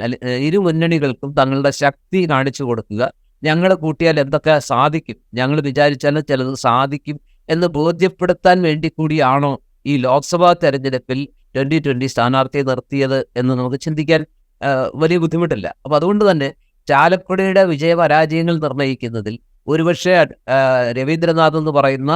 ഇരു മുന്നണികൾക്കും തങ്ങളുടെ ശക്തി കാണിച്ചു കൊടുക്കുക, ഞങ്ങൾ കൂട്ടിയാൽ എന്തൊക്കെ സാധിക്കും, ഞങ്ങൾ വിചാരിച്ചാലും ചിലത് സാധിക്കും എന്ന് ബോധ്യപ്പെടുത്താൻ വേണ്ടി കൂടിയാണോ ഈ ലോക്സഭാ തെരഞ്ഞെടുപ്പിൽ 2020 സ്ഥാനാർത്ഥിയെ നിർത്തിയത് എന്ന് നമുക്ക് ചിന്തിക്കാൻ വലിയ ബുദ്ധിമുട്ടില്ല. അപ്പോൾ അതുകൊണ്ട് തന്നെ ചാലക്കുടിയുടെ വിജയപരാജയങ്ങൾ നിർണ്ണയിക്കുന്നതിൽ ഒരുപക്ഷെ രവീന്ദ്രനാഥ് എന്ന് പറയുന്ന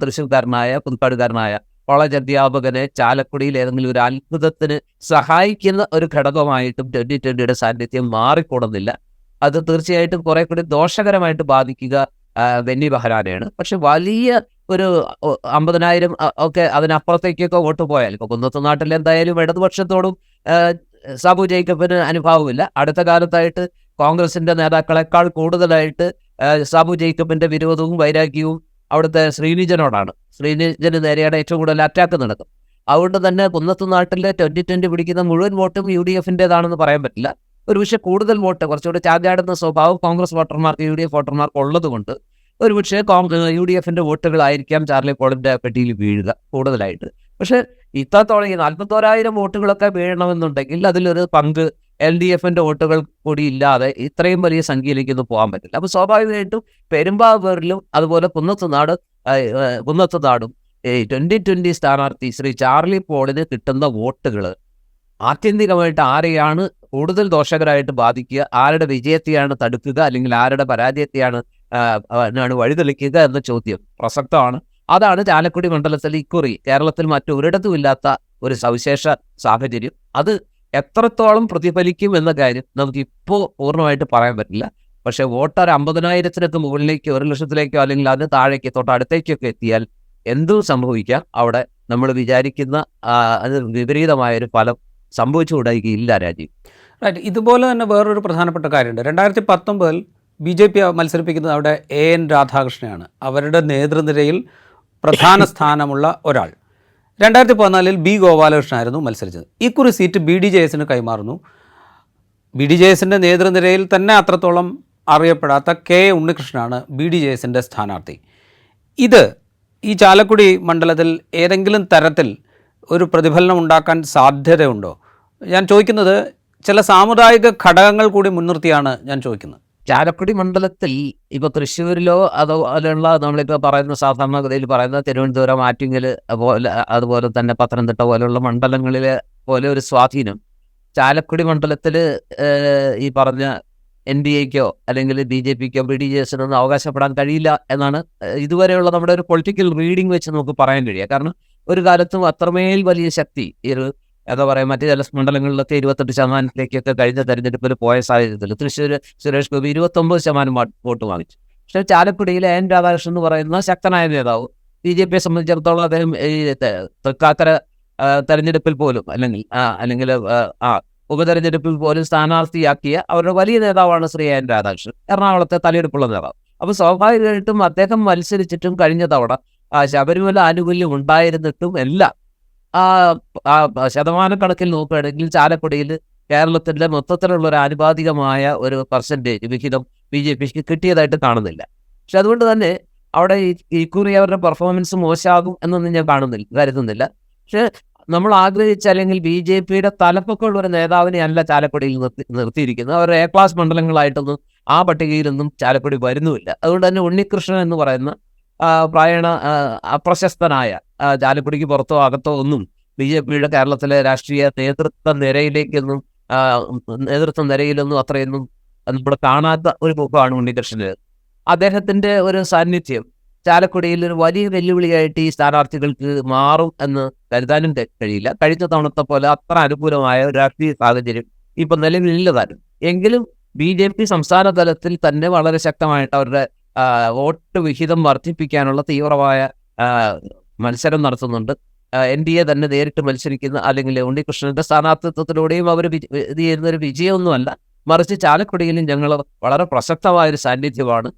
തൃശ്ശൂർക്കാരനായ പുതുക്കാടുകാരനായ കോളേജ് അധ്യാപകനെ ചാലക്കുടിയിൽ ഏതെങ്കിലും ഒരു അത്ഭുതത്തിന് സഹായിക്കുന്ന ഒരു ഘടകമായിട്ടും 2020 സാന്നിധ്യം മാറിക്കൂടുന്നില്ല. അത് തീർച്ചയായിട്ടും കുറെ കൂടി ദോഷകരമായിട്ട് ബാധിക്കുക ബെന്നി ബെഹനാനെയാണ്. പക്ഷെ വലിയ ഒരു 50,000 ഒക്കെ അതിനപ്പുറത്തേക്കൊക്കെ വോട്ട് പോയാൽ, ഇപ്പോൾ കുന്നത്തുനാട്ടിൽ എന്തായാലും ഇടതുപക്ഷത്തോടും സാബു ജേക്കബിന് അനുഭാവമില്ല. അടുത്ത കാലത്തായിട്ട് കോൺഗ്രസിന്റെ നേതാക്കളെക്കാൾ കൂടുതലായിട്ട് സാബു ജേക്കബിന്റെ വിരോധവും വൈരാഗ്യവും അവിടുത്തെ ശ്രീനിജനോടാണ്. ശ്രീനിജന് നേരെയാണ് ഏറ്റവും കൂടുതൽ അറ്റാക്ക് നടക്കും. അതുകൊണ്ട് തന്നെ കുന്നത്തുനാട്ടിലെ 2020 പിടിക്കുന്ന മുഴുവൻ വോട്ടും UDFിൻ്റെതാണെന്ന് പറയാൻ പറ്റില്ല. ഒരുപക്ഷെ കൂടുതൽ വോട്ട്, കുറച്ചുകൂടി ചാഞ്ചാടുന്ന സ്വഭാവം കോൺഗ്രസ് വോട്ടർമാർക്ക് UDF വോട്ടർമാർക്ക് ഉള്ളതുകൊണ്ട് ഒരുപക്ഷെ UDFിന്റെ വോട്ടുകളായിരിക്കാം ചാർലി പോളിന്റെ പെട്ടിയിൽ വീഴുക കൂടുതലായിട്ട്. പക്ഷെ ഇത്രത്തോളം ഈ 41,000 വോട്ടുകളൊക്കെ വീഴണമെന്നുണ്ടെങ്കിൽ അതിലൊരു പങ്ക് LDFിന്റെ വോട്ടുകൾ കൂടി ഇല്ലാതെ ഇത്രയും വലിയ സംഖ്യയിലേക്കൊന്നും പോകാൻ പറ്റില്ല. അപ്പോൾ സ്വാഭാവികമായിട്ടും പെരുമ്പാവൂരിലും അതുപോലെ കുന്നത്തുനാടും 2020 സ്ഥാനാർത്ഥി ശ്രീ ചാർലി പോളിന് കിട്ടുന്ന വോട്ടുകൾ ആത്യന്തികമായിട്ട് ആരെയാണ് കൂടുതൽ ദോഷകരമായിട്ട് ബാധിക്കുക, ആരുടെ വിജയത്തെയാണ് തടുക്കുക, അല്ലെങ്കിൽ ആരുടെ പരാജയത്തെയാണ് വഴിതെളിക്കുക എന്ന ചോദ്യം പ്രസക്തമാണ്. അതാണ് ചാലക്കുടി മണ്ഡലത്തിൽ ഇക്കുറി കേരളത്തിൽ മറ്റൊരിടത്തും ഇല്ലാത്ത ഒരു സവിശേഷ സാഹചര്യം. അത് എത്രത്തോളം പ്രതിഫലിക്കും എന്ന കാര്യം നമുക്കിപ്പോൾ പൂർണ്ണമായിട്ട് പറയാൻ പറ്റില്ല. പക്ഷേ വോട്ടർ 50,000-ക്ക് മുകളിലേക്കോ 1,00,000-ലേക്കോ അല്ലെങ്കിൽ അതിന് താഴേക്ക് തൊട്ടടുത്തേക്കൊക്കെ എത്തിയാൽ എന്തും സംഭവിക്കാം. അവിടെ നമ്മൾ വിചാരിക്കുന്ന അത് വിപരീതമായൊരു ഫലം സംഭവിച്ചുകൂടായില്ല രാജീവ്. റൈറ്റ്. ഇതുപോലെ തന്നെ വേറൊരു പ്രധാനപ്പെട്ട കാര്യമുണ്ട്. 2019 BJP മത്സരിപ്പിക്കുന്നത് അവിടെ AN രാധാകൃഷ്ണനാണ്, അവരുടെ നേതൃനിരയിൽ പ്രധാന സ്ഥാനമുള്ള ഒരാൾ. 2014 B ഗോപാലകൃഷ്ണനായിരുന്നു മത്സരിച്ചത്. ഇക്കുറി സീറ്റ് BDJSന് കൈമാറുന്നു. BDJSൻ്റെ നേതൃനിരയിൽ തന്നെ അത്രത്തോളം അറിയപ്പെടാത്ത K ഉണ്ണികൃഷ്ണനാണ് BDJSൻ്റെ സ്ഥാനാർത്ഥി. ഇത് ഈ ചാലക്കുടി മണ്ഡലത്തിൽ ഏതെങ്കിലും തരത്തിൽ ഒരു പ്രതിഫലനം ഉണ്ടാക്കാൻ സാധ്യതയുണ്ടോ? ഞാൻ ചോദിക്കുന്നത് ചില സാമുദായിക ഘടകങ്ങൾ കൂടി മുൻനിർത്തിയാണ് ഞാൻ ചോദിക്കുന്നത്. ചാലക്കുടി മണ്ഡലത്തിൽ ഇപ്പോൾ തൃശ്ശൂരിലോ അതുപോലെയുള്ള നമ്മളിപ്പോൾ പറയുന്ന സാധാരണഗതിയിൽ പറയുന്ന തിരുവനന്തപുരം, ആറ്റിങ്ങൽ, അതുപോലെ തന്നെ പത്തനംതിട്ട പോലെയുള്ള മണ്ഡലങ്ങളിൽ പോലെ ഒരു സ്വാധീനം ചാലക്കുടി മണ്ഡലത്തിൽ ഈ പറഞ്ഞ NDAക്കോ അല്ലെങ്കിൽ BJPക്കോ BDJSനൊന്നും അവകാശപ്പെടാൻ കഴിയില്ല എന്നാണ് ഇതുവരെയുള്ള നമ്മുടെ ഒരു പൊളിറ്റിക്കൽ റീഡിംഗ് വെച്ച് നമുക്ക് പറയാൻ കഴിയുക. കാരണം ഒരു കാലത്തും അത്രമേൽ വലിയ ശക്തി ഈ ഒരു എന്താ പറയുക മറ്റു ചില മണ്ഡലങ്ങളിലൊക്കെ 28% കഴിഞ്ഞ തെരഞ്ഞെടുപ്പിൽ പോയ സാഹചര്യത്തിൽ തൃശ്ശൂർ സുരേഷ് ഗോപി 29% വോട്ട് വാങ്ങിച്ചു. പക്ഷേ ചാലക്കുടിയിലെ AN രാധാകൃഷ്ണൻ എന്ന് പറയുന്ന ശക്തനായ നേതാവ്, BJPയെ സംബന്ധിച്ചിടത്തോളം അദ്ദേഹം ഈ തൃക്കാക്കര തെരഞ്ഞെടുപ്പിൽ പോലും അല്ലെങ്കിൽ ഉപതെരഞ്ഞെടുപ്പിൽ പോലും സ്ഥാനാർത്ഥിയാക്കിയ അവരുടെ വലിയ നേതാവാണ് ശ്രീ AN രാധാകൃഷ്ണൻ, എറണാകുളത്തെ തലയെടുപ്പുള്ള നേതാവ്. അപ്പോൾ സ്വാഭാവികമായിട്ടും അദ്ദേഹം മത്സരിച്ചിട്ടും കഴിഞ്ഞ തവണ ശബരിമല ആനുകൂല്യം ഉണ്ടായിരുന്നിട്ടും എല്ലാം ശതമാനക്കണക്കിൽ നോക്കുകയാണെങ്കിൽ ചാലക്കുടിയിൽ കേരളത്തിൻ്റെ മൊത്തത്തിലുള്ള ഒരു ആനുപാതികമായ ഒരു പെർസെൻറ്റേജ് വിഹിതം BJPക്ക് കിട്ടിയതായിട്ട് കാണുന്നില്ല. പക്ഷെ അതുകൊണ്ട് തന്നെ അവിടെ ഇക്കുറി അവരുടെ പെർഫോമൻസ് മോശമാകും എന്നൊന്നും ഞാൻ കരുതുന്നില്ല. പക്ഷെ നമ്മൾ ആഗ്രഹിച്ച അല്ലെങ്കിൽ BJPയുടെ തലപ്പൊക്കമുള്ള ഒരു നേതാവിനെ അല്ല ചാലക്കുടിയിൽ നിർത്തിയിരിക്കുന്നത്. അവർ A ക്ലാസ് മണ്ഡലങ്ങളായിട്ടൊന്നും ആ പട്ടികയിലൊന്നും ചാലക്കുടി വരുന്നുമില്ല. അതുകൊണ്ട് തന്നെ ഉണ്ണികൃഷ്ണൻ എന്ന് പറയുന്ന പ്രായണ അപ്രശസ്തനായ ചാലക്കുടിക്ക് പുറത്തോ അകത്തോ ഒന്നും BJPയുടെ കേരളത്തിലെ രാഷ്ട്രീയ നേതൃത്വ നിരയിലൊന്നും അത്രയൊന്നും നമ്മുടെ കാണാത്ത ഒരു മുഖമാണ് ഉണ്ണികൃഷ്ണന്. അദ്ദേഹത്തിൻ്റെ ഒരു സാന്നിധ്യം ചാലക്കുടിയിൽ ഒരു വലിയ വെല്ലുവിളിയായിട്ട് ഈ സ്ഥാനാർത്ഥികൾക്ക് മാറും എന്ന് കരുതാനും കഴിയില്ല. കഴിഞ്ഞ തവണത്തെ പോലെ അത്ര അനുകൂലമായ ഒരു രാഷ്ട്രീയ സാഹചര്യം ഇപ്പം നിലവിലില്ലതാനും. എങ്കിലും BJP സംസ്ഥാന തലത്തിൽ തന്നെ വളരെ ശക്തമായിട്ട് അവരുടെ വോട്ട് വിഹിതം വർദ്ധിപ്പിക്കാനുള്ള തീവ്രമായ മത്സരം നടത്തുന്നുണ്ട്. NDA തന്നെ നേരിട്ട് മത്സരിക്കുന്ന അല്ലെങ്കിൽ ഉണ്ണികൃഷ്ണന്റെ സ്ഥാനാർത്ഥിത്വത്തിലൂടെയും അവർ ചെയ്യുന്നൊരു വിജയമൊന്നുമല്ല, മറിച്ച് ചാലക്കുടിയിലും ഞങ്ങൾ വളരെ പ്രസക്തമായൊരു സാന്നിധ്യമാണ്.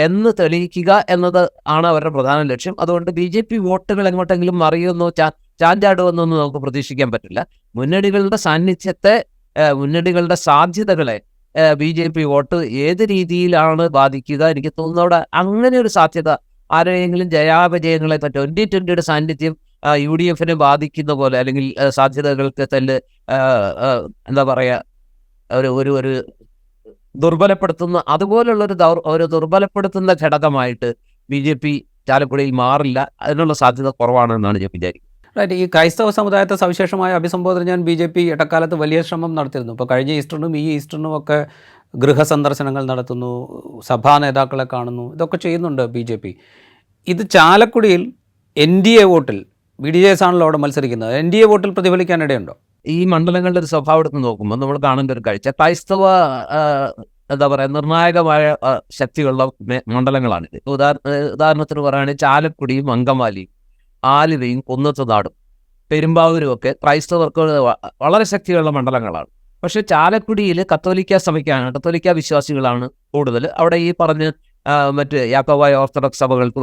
എന്ന് തെളിയിക്കുക എന്നത് ആണ് അവരുടെ പ്രധാന ലക്ഷ്യം. അതുകൊണ്ട് BJP വോട്ടുകൾ എങ്ങോട്ടെങ്കിലും മറിയുന്നോ ചാഞ്ചാടുമെന്നൊന്നും നമുക്ക് പ്രതീക്ഷിക്കാൻ പറ്റില്ല. മുന്നണികളുടെ സാന്നിധ്യത്തെ, മുന്നണികളുടെ സാധ്യതകളെ BJP വോട്ട് ഏത് രീതിയിലാണ് ബാധിക്കുക, എനിക്ക് തോന്നുന്നു അവിടെ അങ്ങനെ ഒരു സാധ്യത ആരെയെങ്കിലും ജയാപജയങ്ങളെ 2020 സാന്നിധ്യം UDF-നെ ബാധിക്കുന്ന പോലെ, അല്ലെങ്കിൽ സാധ്യതകൾക്ക് തന്നെ എന്താ പറയുക, ഒരു ദുർബലപ്പെടുത്തുന്ന അതുപോലുള്ളൊരു ദുർബലപ്പെടുത്തുന്ന ഘടകമായിട്ട് BJP ചാലക്കുടിയിൽ മാറില്ല. അതിനുള്ള സാധ്യത കുറവാണെന്നാണ് ഞാൻ വിചാരിക്കുന്നത്. റൈറ്റ്. ഈ ക്രൈസ്തവ സമുദായത്തെ സവിശേഷമായ അഭിസംബോധന ഞാൻ BJP ഇടക്കാലത്ത് വലിയ ശ്രമം നടത്തിയിരുന്നു. ഇപ്പോൾ കഴിഞ്ഞ ഈസ്റ്ററിനും ഈ ഈസ്റ്ററിനും ഒക്കെ ഗൃഹസന്ദർശനങ്ങൾ നടത്തുന്നു, സഭാ നേതാക്കളെ കാണുന്നു, ഇതൊക്കെ ചെയ്യുന്നുണ്ട് BJP. ഇത് ചാലക്കുടിയിൽ NDA വോട്ടിൽ, BDJS ആണല്ലോ അവിടെ മത്സരിക്കുന്നത്, NDA വോട്ടിൽ പ്രതിഫലിക്കാനിടയുണ്ടോ? ഈ മണ്ഡലങ്ങളുടെ ഒരു സ്വഭാവം എടുത്ത് നോക്കുമ്പോൾ നമ്മൾ കാണേണ്ട ഒരു കാഴ്ച, ക്രൈസ്തവ എന്താ പറയുക, നിർണായകമായ ശക്തികളുള്ള മണ്ഡലങ്ങളാണിത്. ഉദാഹരണത്തിന് പറയുകയാണെങ്കിൽ ചാലക്കുടിയും അങ്കമാലിയും ആലുവയും കുന്നത്തുനാടും പെരുമ്പാവൂരും ഒക്കെ ക്രൈസ്തവർക്ക് വളരെ ശക്തിയുള്ള മണ്ഡലങ്ങളാണ്. പക്ഷേ ചാലക്കുടിയിൽ കത്തോലിക്ക വിശ്വാസികളാണ് കൂടുതൽ. അവിടെ ഈ പറഞ്ഞ് മറ്റ് യാക്കോബായ ഓർത്തഡോക്സ് സഭകൾക്ക്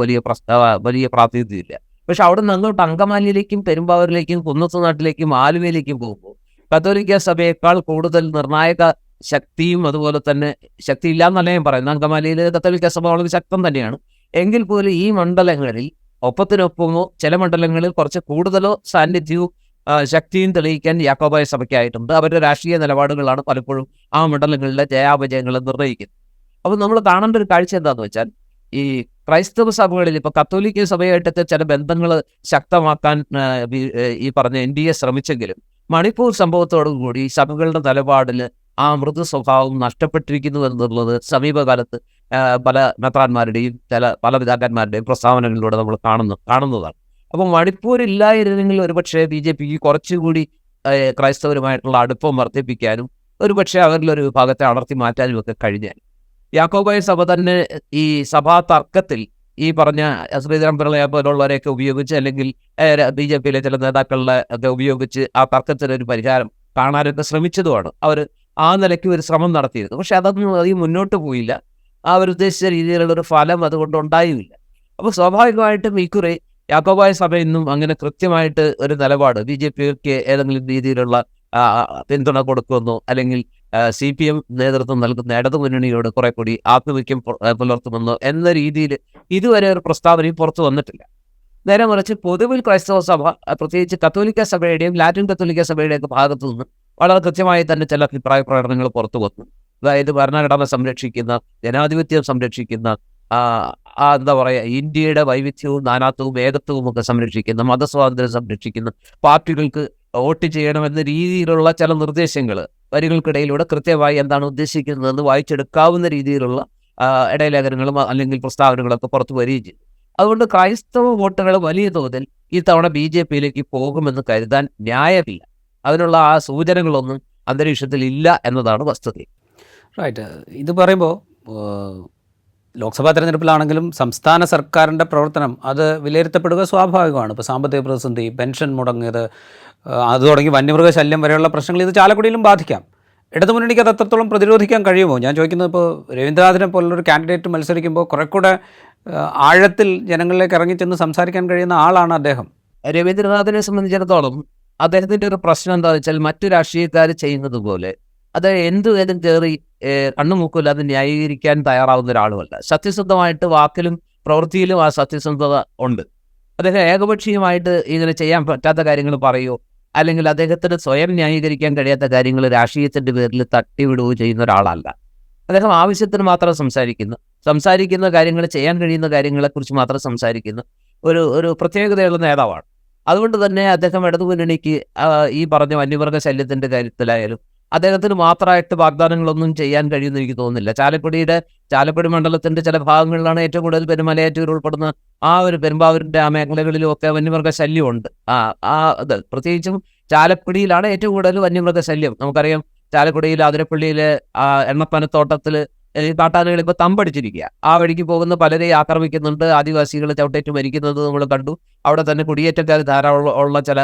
വലിയ പ്രാതിനിധ്യമില്ല. പക്ഷെ അവിടെ നിന്ന് അങ്ങോട്ട് അങ്കമാലിയിലേക്കും പെരുമ്പാവൂരിലേക്കും കുന്നത്തുനാട്ടിലേക്കും ആലുവയിലേക്കും പോകുമ്പോൾ കത്തോലിക്ക സഭയേക്കാൾ കൂടുതൽ നിർണായക ശക്തിയും അതുപോലെ തന്നെ ശക്തിയില്ല എന്നല്ല ഞാൻ പറയുന്നത്. അങ്കമാലിയിൽ കത്തോലിക്ക സഭ വളരെ ശക്തം തന്നെയാണ്. എങ്കിൽ പോലും ഈ മണ്ഡലങ്ങളിൽ ഒപ്പത്തിനൊപ്പമോ ചില മണ്ഡലങ്ങളിൽ കുറച്ച് കൂടുതലോ സാന്നിധ്യവും ശക്തിയും തെളിയിക്കാൻ യാക്കോബായ സഭയ്ക്കായിട്ടുണ്ട്. അവരുടെ രാഷ്ട്രീയ നിലപാടുകളാണ് പലപ്പോഴും ആ മണ്ഡലങ്ങളിലെ ജയാപജയങ്ങളെ നിർണ്ണയിക്കുന്നത്. അപ്പോൾ നമ്മൾ കാണേണ്ട ഒരു കാഴ്ച എന്താണെന്ന് വെച്ചാൽ, ഈ ക്രൈസ്തവ സഭകളിൽ ഇപ്പോൾ കത്തോലിക്ക സഭയായിട്ടൊക്കെ ചില ബന്ധങ്ങൾ ശക്തമാക്കാൻ ഈ പറഞ്ഞ NDA ശ്രമിച്ചെങ്കിലും മണിപ്പൂർ സംഭവത്തോടുകൂടി സഭകളുടെ നിലപാടിൽ ആ മൃദു സ്വഭാവം നഷ്ടപ്പെട്ടിരിക്കുന്നു എന്നുള്ളത് സമീപകാലത്ത് പല മെത്രാന്മാരുടെയും പല പിതാക്കന്മാരുടെയും പ്രസ്താവനകളിലൂടെ നമ്മൾ കാണുന്നതാണ്. അപ്പോൾ മണിപ്പൂരില്ലായിരുന്നെങ്കിൽ ഒരുപക്ഷെ BJPക്ക് കുറച്ചുകൂടി ക്രൈസ്തവരുമായിട്ടുള്ള അടുപ്പം വർദ്ധിപ്പിക്കാനും ഒരുപക്ഷെ അവരിലൊരു വിഭാഗത്തെ അടർത്തി മാറ്റാനും ഒക്കെ കഴിഞ്ഞാൽ, യാക്കോബായ സഭ തന്നെ ഈ സഭാ തർക്കത്തിൽ ഈ പറഞ്ഞ ശ്രീധരൻ പിള്ളയെ പോലുള്ളവരെയൊക്കെ ഉപയോഗിച്ച്, അല്ലെങ്കിൽ BJPയിലെ ചില നേതാക്കളെ ഒക്കെ ഉപയോഗിച്ച് ആ തർക്കത്തിനൊരു പരിഹാരം കാണാനൊക്കെ ശ്രമിച്ചതുമാണ്. അവർ ആ നിലയ്ക്ക് ഒരു ശ്രമം നടത്തിയിരുന്നു. പക്ഷെ അതൊന്നും അധികം മുന്നോട്ട് പോയില്ല. അവരുദ്ദേശിച്ച രീതിയിലുള്ള ഒരു ഫലം അതുകൊണ്ട് ഉണ്ടായുമില്ല. അപ്പോൾ സ്വാഭാവികമായിട്ടും ഇക്കുറി യാക്കോബായ സഭ ഇന്നും അങ്ങനെ കൃത്യമായിട്ട് ഒരു നിലപാട് BJPക്ക് ഏതെങ്കിലും രീതിയിലുള്ള പിന്തുണ കൊടുക്കുമെന്നോ, അല്ലെങ്കിൽ CPM നേതൃത്വം നൽകുന്ന ഇടതുമുന്നണിയോട് കുറെ കൂടി ആഭിമുഖ്യം പുലർത്തുമെന്നോ എന്ന രീതിയിൽ ഇതുവരെ ഒരു പ്രസ്താവനയും പുറത്തു വന്നിട്ടില്ല. നേരെ മറിച്ച് പൊതുവിൽ ക്രൈസ്തവ സഭ, പ്രത്യേകിച്ച് കത്തോലിക്ക സഭയുടെയും ലാറ്റിൻ കത്തോലിക്ക സഭയുടെയൊക്കെ ഭാഗത്തു നിന്ന് വളരെ കൃത്യമായി തന്നെ ചില അഭിപ്രായ പ്രകടനങ്ങൾ പുറത്തു വന്നു. അതായത് ഭരണഘടന സംരക്ഷിക്കുന്ന, ജനാധിപത്യം സംരക്ഷിക്കുന്ന, എന്താ പറയുക, ഇന്ത്യയുടെ വൈവിധ്യവും നാനാത്വവും ഏകത്വവും ഒക്കെ സംരക്ഷിക്കുന്ന, മതസ്വാതന്ത്ര്യം സംരക്ഷിക്കുന്ന പാർട്ടികൾക്ക് വോട്ട് ചെയ്യണമെന്ന രീതിയിലുള്ള ചില നിർദ്ദേശങ്ങൾ വരികൾക്കിടയിലൂടെ കൃത്യമായി എന്താണ് ഉദ്ദേശിക്കുന്നതെന്ന് വായിച്ചെടുക്കാവുന്ന രീതിയിലുള്ള ഇടയലേഖനങ്ങളും അല്ലെങ്കിൽ പ്രസ്താവനകളൊക്കെ പുറത്തു വരികയും ചെയ്തു. അതുകൊണ്ട് ക്രൈസ്തവ വോട്ടുകൾ വലിയ തോതിൽ ഈ തവണ BJPയിലേക്ക് പോകുമെന്ന് കരുതാൻ ന്യായമില്ല. അതിനുള്ള ആ സൂചനകളൊന്നും അന്തരീക്ഷത്തിൽ ഇല്ല എന്നതാണ് വസ്തുത. റൈറ്റ്. ഇത് പറയുമ്പോൾ ലോക്സഭാ തെരഞ്ഞെടുപ്പിലാണെങ്കിലും സംസ്ഥാന സർക്കാരിൻ്റെ പ്രവർത്തനം അത് വിലയിരുത്തപ്പെടുക സ്വാഭാവികമാണ്. ഇപ്പോൾ സാമ്പത്തിക പ്രതിസന്ധി, പെൻഷൻ മുടങ്ങിയത്, അത് തുടങ്ങി വന്യമൃഗശല്യം വരെയുള്ള പ്രശ്നങ്ങൾ ഇത് ചാലക്കുടിയിലും ബാധിക്കാം. ഇടതുമുന്നണിക്ക് അത് എത്രത്തോളം പ്രതിരോധിക്കാൻ കഴിയുമോ? ഞാൻ ചോദിക്കുന്നത്, ഇപ്പോൾ രവീന്ദ്രനാഥിനെ പോലുള്ളൊരു കാൻഡിഡേറ്റ് മത്സരിക്കുമ്പോൾ കുറെ കൂടെ ആഴത്തിൽ ജനങ്ങളിലേക്ക് ഇറങ്ങിച്ചെന്ന് സംസാരിക്കാൻ കഴിയുന്ന ആളാണ് അദ്ദേഹം. രവീന്ദ്രനാഥിനെ സംബന്ധിച്ചിടത്തോളം അദ്ദേഹത്തിൻ്റെ ഒരു പ്രശ്നം എന്താണെന്ന് വെച്ചാൽ, മറ്റു രാഷ്ട്രീയക്കാർ ചെയ്യുന്നത് പോലെ അത് എന്തുവേദം കയറി കണ്ണുമൂക്കില്ലാതെ ന്യായീകരിക്കാൻ തയ്യാറാവുന്ന ഒരാളുമല്ല. സത്യസന്ധമായിട്ട് വാക്കിലും പ്രവൃത്തിയിലും ആ സത്യസന്ധത ഉണ്ട്. അദ്ദേഹം ഏകപക്ഷീയമായിട്ട് ഇങ്ങനെ ചെയ്യാൻ പറ്റാത്ത കാര്യങ്ങൾ പറയുകയോ അല്ലെങ്കിൽ അദ്ദേഹത്തിന് സ്വയം ന്യായീകരിക്കാൻ കഴിയാത്ത കാര്യങ്ങൾ രാഷ്ട്രീയത്തിൻ്റെ പേരിൽ തട്ടിവിടുകയോ ചെയ്യുന്ന ഒരാളല്ല. അദ്ദേഹം ആവശ്യത്തിന് മാത്രം സംസാരിക്കുന്ന കാര്യങ്ങൾ, ചെയ്യാൻ കഴിയുന്ന കാര്യങ്ങളെക്കുറിച്ച് മാത്രം സംസാരിക്കുന്ന ഒരു പ്രത്യേകതയുള്ള നേതാവാണ്. അതുകൊണ്ട് തന്നെ അദ്ദേഹം ഇടതുമുന്നണിക്ക് ഈ പറഞ്ഞ വന്യമൃഗ ശല്യത്തിൻ്റെ കാര്യത്തിലായാലും അദ്ദേഹത്തിന് മാത്രമായിട്ട് വാഗ്ദാനങ്ങളൊന്നും ചെയ്യാൻ കഴിയുമെന്ന് എനിക്ക് തോന്നുന്നില്ല. ചാലക്കുടി മണ്ഡലത്തിൻ്റെ ചില ഭാഗങ്ങളിലാണ് ഏറ്റവും കൂടുതൽ പെരുമലയാറ്റൂർ ഉൾപ്പെടുന്ന ആ ഒരു പെരുമ്പാവൂരിൻ്റെ ആ മേഖലകളിലും ഒക്കെ വന്യമൃഗ ശല്യമുണ്ട്. അത് പ്രത്യേകിച്ചും ചാലക്കുടിയിലാണ് ഏറ്റവും കൂടുതൽ വന്യമൃഗ ശല്യം. നമുക്കറിയാം, ചാലക്കുടിയിൽ അതിരപ്പള്ളിയിലെ എണ്ണപ്പനത്തോട്ടത്തിൽ ഈ കാട്ടാനകൾ ഇപ്പോൾ തമ്പടിച്ചിരിക്കുക. ആ വഴിക്ക് പോകുന്ന പലരെയും ആക്രമിക്കുന്നുണ്ട്, ആദിവാസികൾ ചവിട്ടേറ്റ് മരിക്കുന്നത് നമ്മൾ കണ്ടു. അവിടെ തന്നെ കുടിയേറ്റക്കാർ ധാരാളം ഉള്ള ചില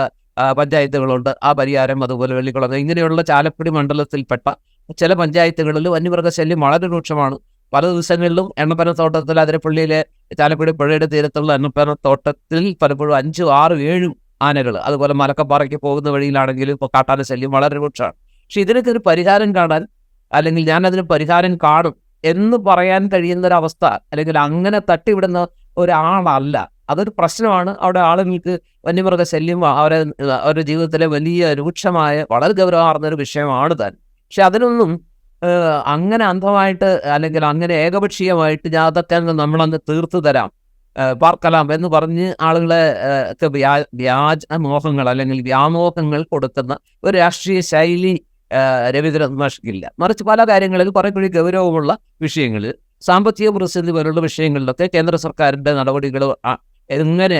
പഞ്ചായത്തുകളുണ്ട്. ആ പരിയാരം, അതുപോലെ വെള്ളിക്കുളം, ഇങ്ങനെയുള്ള ചാലക്കുടി മണ്ഡലത്തിൽപ്പെട്ട ചില പഞ്ചായത്തുകളിൽ വന്യമൃഗശല്യം വളരെ രൂക്ഷമാണ്. പല ദിവസങ്ങളിലും എണ്ണപ്പനത്തോട്ടത്തിൽ അതിരപ്പള്ളിയിലെ ചാലക്കുടി പുഴയുടെ തീരത്തുള്ള എണ്ണപ്പനത്തോട്ടത്തിൽ പലപ്പോഴും 5, 6, 7 ആനകൾ, അതുപോലെ മലക്കപ്പാറയ്ക്ക് പോകുന്ന വഴിയിലാണെങ്കിലും ഇപ്പോൾ കാട്ടാന ശല്യം വളരെ രൂക്ഷമാണ്. പക്ഷെ ഇതിനൊക്കെ ഒരു പരിഹാരം കാണാൻ, അല്ലെങ്കിൽ ഞാൻ അതിന് പരിഹാരം കാണും എന്ന് പറയാൻ കഴിയുന്നൊരവസ്ഥ, അല്ലെങ്കിൽ അങ്ങനെ തട്ടിവിടുന്ന ഒരാളല്ല. അതൊരു പ്രശ്നമാണ്. അവിടെ ആളുകൾക്ക് വന്യമൃഗ ശല്യം അവരുടെ ജീവിതത്തിലെ വലിയ രൂക്ഷമായ വളരെ ഗൗരവമാർന്നൊരു വിഷയമാണ് താൻ. പക്ഷെ അതിനൊന്നും അങ്ങനെ അന്ധമായിട്ട്, അല്ലെങ്കിൽ അങ്ങനെ ഏകപക്ഷീയമായിട്ട് ഞാൻ അതൊക്കെ നമ്മളങ്ങ് തീർത്തു തരാം, പാർക്കലാം എന്ന് പറഞ്ഞ് ആളുകളെ വ്യാജ മോഹങ്ങൾ അല്ലെങ്കിൽ വ്യാമോഹങ്ങൾ കൊടുക്കുന്ന ഒരു രാഷ്ട്രീയ ശൈലി രവീന്ദ്രനാഥ് മാഷിക്കില്ല. മറിച്ച് പല കാര്യങ്ങളിൽ കുറെ കൂടി ഗൗരവമുള്ള വിഷയങ്ങൾ, സാമ്പത്തിക പ്രതിസന്ധി പോലുള്ള വിഷയങ്ങളിലൊക്കെ കേന്ദ്ര സർക്കാരിൻ്റെ നടപടികൾ എങ്ങനെ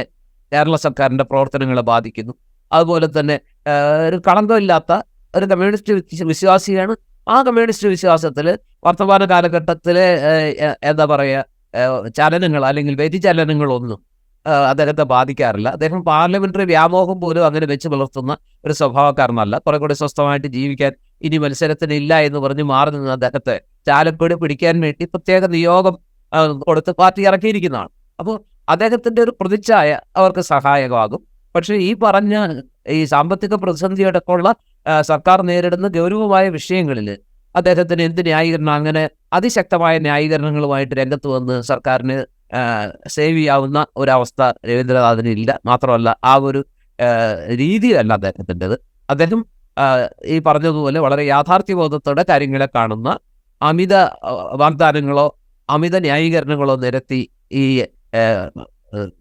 കേരള സർക്കാരിൻ്റെ പ്രവർത്തനങ്ങളെ ബാധിക്കുന്നു, അതുപോലെ തന്നെ ഒരു കളങ്കമില്ലാത്ത ഒരു കമ്മ്യൂണിസ്റ്റ് വിശ്വാസിയാണ്. ആ കമ്മ്യൂണിസ്റ്റ് വിശ്വാസത്തിൽ വർത്തമാന കാലഘട്ടത്തിലെ എന്താ പറയുക ചലനങ്ങൾ അല്ലെങ്കിൽ വ്യതിചലനങ്ങളൊന്നും അദ്ദേഹത്തെ ബാധിക്കാറില്ല. അദ്ദേഹം പാർലമെന്ററി വ്യാമോഹം പോലും അങ്ങനെ വെച്ച് പുലർത്തുന്ന ഒരു സ്വഭാവക്കാരനല്ല. കുറെ കൂടി സ്വസ്ഥമായിട്ട് ജീവിക്കാൻ ഇനി മത്സരത്തിനില്ല എന്ന് പറഞ്ഞ് മാറി നിന്ന് അദ്ദേഹത്തെ ചാലക്കുടി പിടിക്കാൻ വേണ്ടി പ്രത്യേക നിയോഗം കൊടുത്ത് പാർട്ടി ഇറക്കിയിരിക്കുന്നതാണ്. അപ്പോൾ അദ്ദേഹത്തിന്റെ ഒരു പ്രതിച്ഛായ അവർക്ക് സഹായകമാകും. പക്ഷേ ഈ പറഞ്ഞ ഈ സാമ്പത്തിക പ്രതിസന്ധിയടക്കമുള്ള സർക്കാർ നേരിടുന്ന ഗൗരവമായ വിഷയങ്ങളിൽ അദ്ദേഹത്തിന് എന്ത് ന്യായീകരണം, അങ്ങനെ അതിശക്തമായ ന്യായീകരണങ്ങളുമായിട്ട് രംഗത്ത് വന്ന് സർക്കാരിന് സേവ് ചെയ്യാവുന്ന ഒരവസ്ഥ രവീന്ദ്രനാഥിന് ഇല്ല. മാത്രമല്ല ആ ഒരു രീതിയല്ല അദ്ദേഹത്തിൻ്റെത്. അദ്ദേഹം ഈ പറഞ്ഞതുപോലെ വളരെ യാഥാർത്ഥ്യബോധത്തോടെ കാര്യങ്ങളെ കാണുന്ന, അമിത വാഗ്ദാനങ്ങളോ അമിത ന്യായീകരണങ്ങളോ നിരത്തി ഈ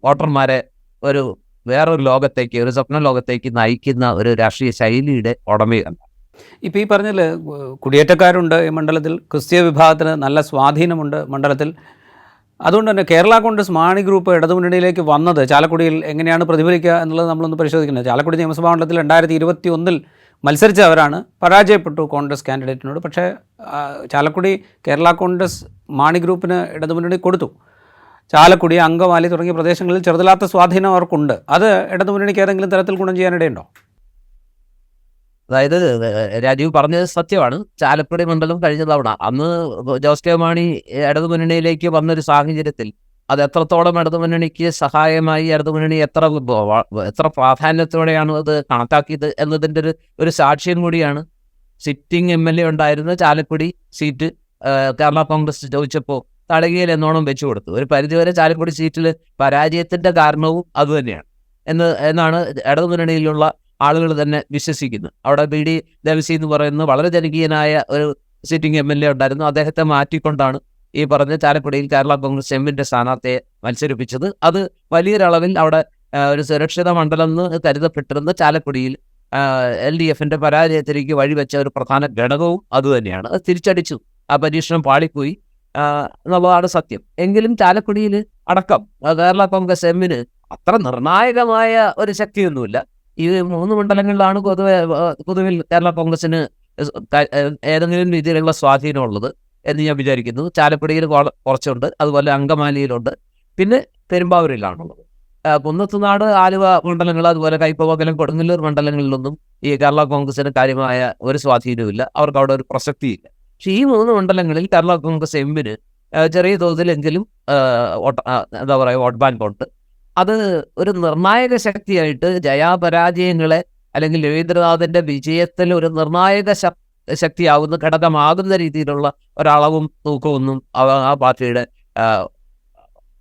വോട്ടർമാരെ ഒരു വേറൊരു ലോകത്തേക്ക്, ഒരു സ്വപ്ന ലോകത്തേക്ക് നയിക്കുന്ന ഒരു രാഷ്ട്രീയ ശൈലിയുടെ ഉടമയാണ്. ഇപ്പോൾ ഈ പറഞ്ഞതിൽ കുടിയേറ്റക്കാരുണ്ട് ഈ മണ്ഡലത്തിൽ, ക്രിസ്തീയ വിഭാഗത്തിന് നല്ല സ്വാധീനമുണ്ട് മണ്ഡലത്തിൽ. അതുകൊണ്ട് തന്നെ കേരള കോൺഗ്രസ് മാണി ഗ്രൂപ്പ് ഇടതുമുന്നണിയിലേക്ക് വന്നത് ചാലക്കുടിയിൽ എങ്ങനെയാണ് പ്രതിഫലിക്കുക എന്നുള്ളത് നമ്മളൊന്ന് പരിശോധിക്കുന്നത്. ചാലക്കുടി നിയമസഭാ മണ്ഡലത്തിൽ 2021 മത്സരിച്ചവരാണ്, പരാജയപ്പെട്ടു കോൺഗ്രസ് കാൻഡിഡേറ്റിനോട്. പക്ഷേ ചാലക്കുടി കേരള കോൺഗ്രസ് മാണി ഗ്രൂപ്പിന് ഇടതുമുന്നണി കൊടുത്തു. ചാലക്കുടി, അങ്കമാലി തുടങ്ങിയ പ്രദേശങ്ങളിൽ ചെറുതല്ലാത്ത സ്വാധീനം അവർക്കുണ്ട്. അത് ഇടതുമുന്നണിക്ക് ഏതെങ്കിലും തരത്തിൽ ഗുണം ചെയ്യാനിടയുണ്ടോ? അതായത് രാജീവ് പറഞ്ഞത് സത്യമാണ്. ചാലക്കുടി മണ്ഡലം കഴിഞ്ഞ തവണ അന്ന് ജോസ് കെ മാണി ഇടതുമുന്നണിയിലേക്ക് വന്നൊരു സാഹചര്യത്തിൽ അത് എത്രത്തോളം ഇടതുമുന്നണിക്ക് സഹായമായി, ഇടതുമുന്നണി എത്ര പ്രാധാന്യത്തോടെയാണ് അത് കണക്കാക്കിയത് എന്നതിൻ്റെ ഒരു സാക്ഷ്യം കൂടിയാണ്. സിറ്റിംഗ് MLA ഉണ്ടായിരുന്ന ചാലക്കുടി സീറ്റ് കേരള കോൺഗ്രസ് ചോദിച്ചപ്പോൾ തടകയിൽ എന്നോണം വെച്ചു കൊടുത്തു. ഒരു പരിധിവരെ ചാലക്കുടി സീറ്റിൽ പരാജയത്തിൻ്റെ കാരണവും അതുതന്നെയാണ് എന്നാണ് ഇടതുമുന്നണിയിലുള്ള ആളുകൾ തന്നെ വിശ്വസിക്കുന്നത്. അവിടെ BD ദേവസി എന്ന് പറയുന്ന വളരെ ജനകീയനായ ഒരു സിറ്റിംഗ് MLA ഉണ്ടായിരുന്നു. അദ്ദേഹത്തെ മാറ്റിക്കൊണ്ടാണ് ഈ പറഞ്ഞ ചാലക്കുടിയിൽ കേരള കോൺഗ്രസ് എമ്മിൻ്റെ സ്ഥാനാർത്ഥിയെ മത്സരിപ്പിച്ചത്. അത് വലിയൊരളവിൽ അവിടെ ഒരു സുരക്ഷിത മണ്ഡലം എന്ന് കരുതപ്പെട്ടിരുന്ന ചാലക്കുടിയിൽ LDFൻ്റെ പരാജയത്തിലേക്ക് വഴിവെച്ച ഒരു പ്രധാന ഘടകവും അതുതന്നെയാണ്. അത് തിരിച്ചടിച്ചു. ആ പരീക്ഷണം പാളിപ്പോയി എന്നുള്ളതാണ് സത്യം. എങ്കിലും ചാലക്കുടിയിൽ അടക്കം കേരള കോൺഗ്രസ് എമ്മിന് അത്ര നിർണായകമായ ഒരു ശക്തിയൊന്നുമില്ല. ഈ 3 മണ്ഡലങ്ങളിലാണ് പൊതുവിൽ കേരള കോൺഗ്രസിന് ഏതെങ്കിലും രീതിയിലുള്ള സ്വാധീനമുള്ളത് എന്ന് ഞാൻ വിചാരിക്കുന്നു. ചാലക്കുടിയിൽ കുറച്ചുണ്ട്, അതുപോലെ അങ്കമാലിയിലുണ്ട്, പിന്നെ പെരുമ്പാവൂരിലാണുള്ളത്. കുന്നത്തുനാട്, ആലുവ മണ്ഡലങ്ങൾ, അതുപോലെ കയ്പമംഗലം, കൊടുങ്ങല്ലൂർ മണ്ഡലങ്ങളിലൊന്നും ഈ കേരള കോൺഗ്രസിന് കാര്യമായ ഒരു സ്വാധീനവുമില്ല. അവർക്ക് അവിടെ ഒരു പ്രസക്തിയില്ല. പക്ഷേ ഈ 3 മണ്ഡലങ്ങളിൽ കേരള കോൺഗ്രസ് എമ്മിന് ചെറിയ തോതിലെങ്കിലും എന്താ പറയുക വോട്ട് ബാങ്ക് ഉണ്ട്. അത് ഒരു നിർണായക ശക്തിയായിട്ട് ജയാപരാജയങ്ങളെ, അല്ലെങ്കിൽ രവീന്ദ്രനാഥിൻ്റെ വിജയത്തിൽ ഒരു നിർണായക ശക്തിയാവുന്ന ഘടകമാകുന്ന രീതിയിലുള്ള ഒരളവും തൂക്കമൊന്നും ആ പാർട്ടിയുടെ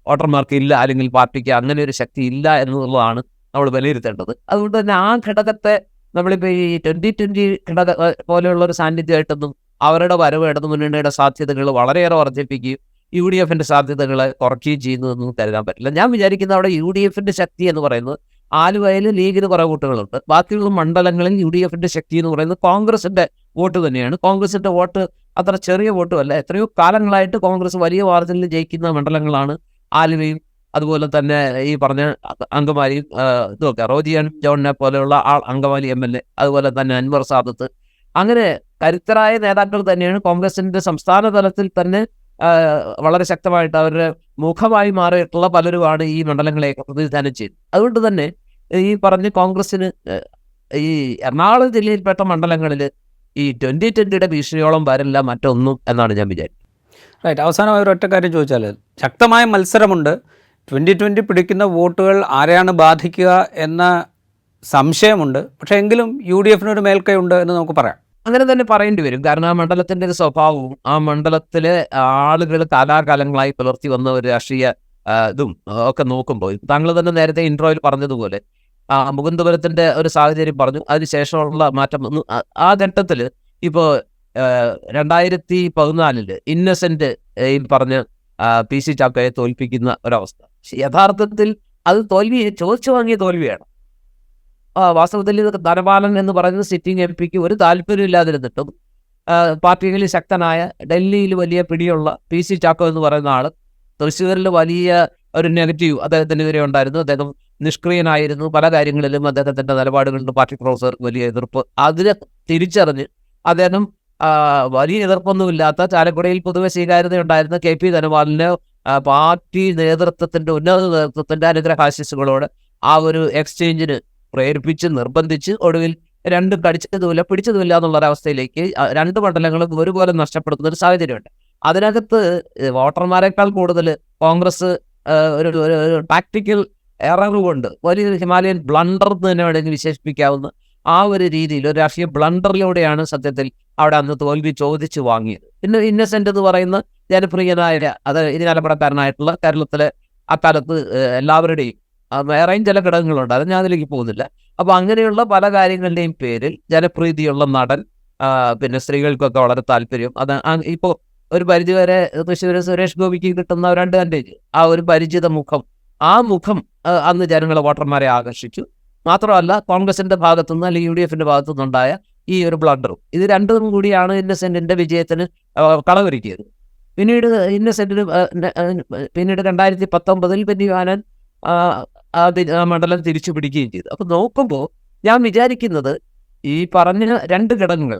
വോട്ടർമാർക്ക് ഇല്ല, അല്ലെങ്കിൽ പാർട്ടിക്ക് അങ്ങനെ ഒരു ശക്തി ഇല്ല എന്നുള്ളതാണ് നമ്മൾ വിലയിരുത്തേണ്ടത്. അതുകൊണ്ട് തന്നെ ആ ഘടകത്തെ നമ്മളിപ്പോൾ ഈ 2020 ഘടക പോലെയുള്ള ഒരു സാന്നിധ്യമായിട്ടൊന്നും അവരുടെ വരവ് ഇടതുമുന്നണിയുടെ സാധ്യതകൾ വളരെയേറെ വർദ്ധിപ്പിക്കുകയും UDFൻ്റെ സാധ്യതകളെ കുറയ്ക്കുകയും ചെയ്യുന്നതെന്നും കരുതാൻ പറ്റില്ല. ഞാൻ വിചാരിക്കുന്ന അവിടെ UDFൻ്റെ ശക്തി എന്ന് പറയുന്നത്, ആലുവയിൽ ലീഗിന് കുറേ വോട്ടുകളുണ്ട്, ബാക്കിയുള്ള മണ്ഡലങ്ങളിൽ UDFൻ്റെ ശക്തി എന്ന് പറയുന്നത് കോൺഗ്രസിൻ്റെ വോട്ട് തന്നെയാണ്. കോൺഗ്രസിൻ്റെ വോട്ട് അത്ര ചെറിയ വോട്ടുമല്ല. എത്രയോ കാലങ്ങളായിട്ട് കോൺഗ്രസ് വലിയ മാർജിനിൽ ജയിക്കുന്ന മണ്ഡലങ്ങളാണ് ആലുവയും, അതുപോലെ തന്നെ ഈ പറഞ്ഞ അങ്കമാലിയും. ഇതൊക്കെ റോജി ജോണിനെ പോലെയുള്ള അങ്കമാലി MLA, അതുപോലെ തന്നെ അൻവർ സാദത്ത്, അങ്ങനെ കരുത്തരായ നേതാക്കൾ തന്നെയാണ് കോൺഗ്രസിൻ്റെ സംസ്ഥാന തലത്തിൽ തന്നെ വളരെ ശക്തമായിട്ട് അവരുടെ മുഖമായി മാറിയിട്ടുള്ള പലരുമാണ് ഈ മണ്ഡലങ്ങളെ പ്രതിനിധാനം ചെയ്തത്. അതുകൊണ്ട് തന്നെ ഈ പറഞ്ഞ കോൺഗ്രസ്സിന് ഈ എറണാകുളം ജില്ലയിൽപ്പെട്ട മണ്ഡലങ്ങളിൽ ഈ 2020 ഭീഷണിയോളം വരില്ല മറ്റൊന്നും എന്നാണ് ഞാൻ വിചാരിക്കുന്നത്. റൈറ്റ്. അവസാനമായ ഒരൊറ്റ കാര്യം ചോദിച്ചാൽ, ശക്തമായ മത്സരമുണ്ട്. 2020 പിടിക്കുന്ന വോട്ടുകൾ ആരെയാണ് ബാധിക്കുക എന്ന സംശയമുണ്ട്. പക്ഷേ എങ്കിലും UDF ഒരു മേൽക്കൈ ഉണ്ട് എന്ന് നമുക്ക് പറയാം. അങ്ങനെ തന്നെ പറയേണ്ടി വരും. കാരണം ആ മണ്ഡലത്തിൻ്റെ ഒരു സ്വഭാവവും ആ മണ്ഡലത്തിലെ ആളുകൾ കാലാകാലങ്ങളായി പുലർത്തി വന്ന ഒരു രാഷ്ട്രീയ ഇതും ഒക്കെ നോക്കുമ്പോൾ, താങ്കൾ തന്നെ നേരത്തെ ഇൻട്രോയിൽ പറഞ്ഞതുപോലെ മുകുന്ദപുരത്തിൻ്റെ ഒരു സാഹചര്യം പറഞ്ഞു, അതിനുശേഷമുള്ള മാറ്റം ആ ഘട്ടത്തിൽ ഇപ്പോൾ 2014 ഇന്നസെന്റ് ഈ പറഞ്ഞ PC ചാക്കോയെ തോൽപ്പിക്കുന്ന ഒരവസ്ഥ. യഥാർത്ഥത്തിൽ അത് ചോദിച്ചു വാങ്ങിയ തോൽവിയാണ്. വാസ്തവത്തിൽ ധനപാലൻ എന്ന് പറയുന്ന സിറ്റിംഗ് MP ഒരു താല്പര്യമില്ലാതിരുന്നിട്ടും പാർട്ടിയിൽ ശക്തനായ, ഡൽഹിയിൽ വലിയ പിടിയുള്ള PC ചാക്കോ എന്ന് പറയുന്ന ആൾ തൃശ്ശൂരിൽ വലിയ ഒരു നെഗറ്റീവ് അദ്ദേഹത്തിനെതിരെ ഉണ്ടായിരുന്നു. അദ്ദേഹം നിഷ്ക്രിയനായിരുന്നു. പല കാര്യങ്ങളിലും അദ്ദേഹത്തിൻ്റെ നിലപാടുകളിലും പാർട്ടി പ്രവർത്തകർക്ക് വലിയ എതിർപ്പ്. അതിനെ തിരിച്ചറിഞ്ഞ് അദ്ദേഹം വലിയ എതിർപ്പൊന്നുമില്ലാത്ത, ചാലക്കുടിയിൽ പൊതുവെ സ്വീകാര്യതയുണ്ടായിരുന്ന KP ധനപാലനെ പാർട്ടി നേതൃത്വത്തിൻ്റെ, ഉന്നത നേതൃത്വത്തിൻ്റെ അനുഗ്രഹാശിസുകളോട് ആ ഒരു എക്സ്ചേഞ്ചിന് പ്രേരിപ്പിച്ച് നിർബന്ധിച്ച് ഒടുവിൽ രണ്ടും കടിച്ചതുമില്ല പിടിച്ചതുമില്ല എന്നുള്ളൊരവസ്ഥയിലേക്ക് 2 മണ്ഡലങ്ങളും ഒരുപോലെ നഷ്ടപ്പെടുന്ന ഒരു സാഹചര്യമുണ്ട്. അതിനകത്ത് വോട്ടർമാരെക്കാൾ കൂടുതൽ കോൺഗ്രസ് ഒരു ടാക്ടിക്കൽ എറർ കൊണ്ട് വലിയൊരു ഹിമാലയൻ ബ്ലണ്ടർ എന്ന് തന്നെ വേണമെങ്കിൽ വിശേഷിപ്പിക്കാവുന്ന ആ ഒരു രീതിയിൽ ഒരു രാഷ്ട്രീയ ബ്ലണ്ടറിലൂടെയാണ് സത്യത്തിൽ അവിടെ അന്ന് തോൽവി ചോദിച്ചു വാങ്ങിയത്. പിന്നെ ഇന്നസെന്റ് എന്ന് പറയുന്ന ജനപ്രിയനായ, അത് ഇരിഞ്ഞാലക്കുടക്കാരനായിട്ടുള്ള കേരളത്തിലെ അക്കാലത്ത് എല്ലാവരുടെയും വേറെയും ചില ഘടകങ്ങളുണ്ട്, അത് ഞാൻ അതിലേക്ക് പോകുന്നില്ല. അപ്പോൾ അങ്ങനെയുള്ള പല കാര്യങ്ങളുടെയും പേരിൽ ജനപ്രീതിയുള്ള നടൻ, പിന്നെ സ്ത്രീകൾക്കൊക്കെ വളരെ താല്പര്യം. അത് ഇപ്പോൾ ഒരു പരിധിവരെ തൃശ്ശൂർ സുരേഷ് ഗോപിക്ക് കിട്ടുന്ന 2 അഡ്വാൻറ്റേജ്, ആ ഒരു പരിചിത മുഖം, ആ മുഖം അന്ന് ജനങ്ങളെ, വോട്ടർമാരെ ആകർഷിച്ചു. മാത്രമല്ല കോൺഗ്രസിന്റെ ഭാഗത്തുനിന്ന് അല്ലെങ്കിൽ UDFന്റെ ഭാഗത്തുനിന്നുണ്ടായ ഈ ഒരു ബ്ലണ്ടറും, ഇത് രണ്ടും കൂടിയാണ് ഇന്നസെന്റിന്റെ വിജയത്തിന് കളവൊരുക്കിയത്. പിന്നീട് ഇന്നസെന്റിന് പിന്നീട് 2019 ബെന്നി ബെഹനാൻ മണ്ഡലം തിരിച്ചു പിടിക്കുകയും ചെയ്തു. അപ്പോൾ നോക്കുമ്പോൾ ഞാൻ വിചാരിക്കുന്നത് ഈ പറഞ്ഞ 2 ഘടകങ്ങൾ,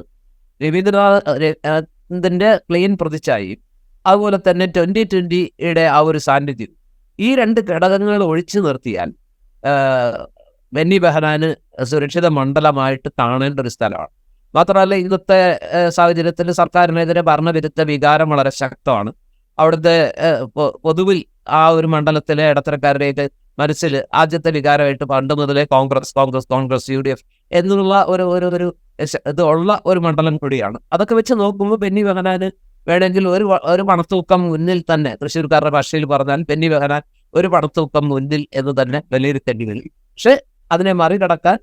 രവീന്ദ്രനാഥിന്റെ ക്ലീൻ പ്രതിച്ഛായയും അതുപോലെ തന്നെ 2020 ആ ഒരു സാന്നിധ്യം, ഈ 2 ഘടകങ്ങൾ ഒഴിച്ചു നിർത്തിയാൽ ബെന്നി ബെഹനാന് സുരക്ഷിത മണ്ഡലമായിട്ട് കാണേണ്ട ഒരു സ്ഥലമാണ്. മാത്രമല്ല ഇന്നത്തെ സാഹചര്യത്തിൽ സർക്കാരിനെതിരെ ഭരണവിരുദ്ധ വികാരം വളരെ ശക്തമാണ്. അവിടുത്തെ പൊതുവിൽ ആ ഒരു മണ്ഡലത്തിലെ ഇടത്തരക്കാരുടെയൊക്കെ മനസ്സിൽ ആദ്യത്തെ വികാരമായിട്ട് പണ്ട് മുതലേ കോൺഗ്രസ് UDF എന്നുള്ള ഒരു ഇത് ഉള്ള ഒരു മണ്ഡലം കൂടിയാണ്. അതൊക്കെ വെച്ച് നോക്കുമ്പോൾ ബെന്നി ബെഹനാന് വേണമെങ്കിൽ ഒരു പണത്തൂക്കം മുന്നിൽ തന്നെ, തൃശ്ശൂർക്കാരുടെ ഭാഷയിൽ പറഞ്ഞാൽ ബെന്നി ബെഹനാൻ ഒരു പണത്തൂക്കം മുന്നിൽ എന്ന് തന്നെ വിലയിരുത്തേണ്ടി വരും. പക്ഷെ അതിനെ മറികടക്കാൻ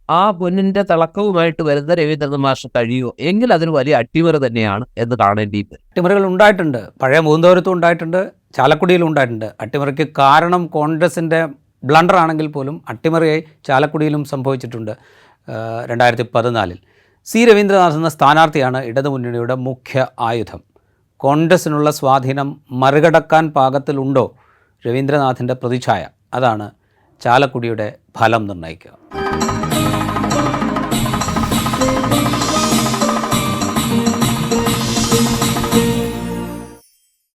ആ പൊന്നിന്റെ തിളക്കവുമായിട്ട് വരുന്ന രവീന്ദ്രനാഥ് മാഷ് കഴിയുമോ എങ്കിൽ അതൊരു വലിയ അട്ടിമറി തന്നെയാണ് എന്ന് കാണേണ്ടിയിട്ട്. അട്ടിമറികൾ ഉണ്ടായിട്ടുണ്ട്, പഴയ മുകുന്ദപുരത്തും ഉണ്ടായിട്ടുണ്ട്, ചാലക്കുടിയിലും ഉണ്ടായിട്ടുണ്ട്. അട്ടിമറിക്ക് കാരണം കോൺഗ്രസിൻ്റെ ബ്ലണ്ടർ ആണെങ്കിൽ പോലും അട്ടിമറിയായി ചാലക്കുടിയിലും സംഭവിച്ചിട്ടുണ്ട്. 2014 രവീന്ദ്രനാഥ് എന്ന സ്ഥാനാർത്ഥിയാണ് ഇടതുമുന്നണിയുടെ മുഖ്യ ആയുധം. കോൺഗ്രസിനുള്ള സ്വാധീനം മറികടക്കാൻ പാകത്തിലുണ്ടോ രവീന്ദ്രനാഥിൻ്റെ പ്രതിച്ഛായ? അതാണ് ചാലക്കുടിയുടെ ഫലം നിർണ്ണയിക്കുക.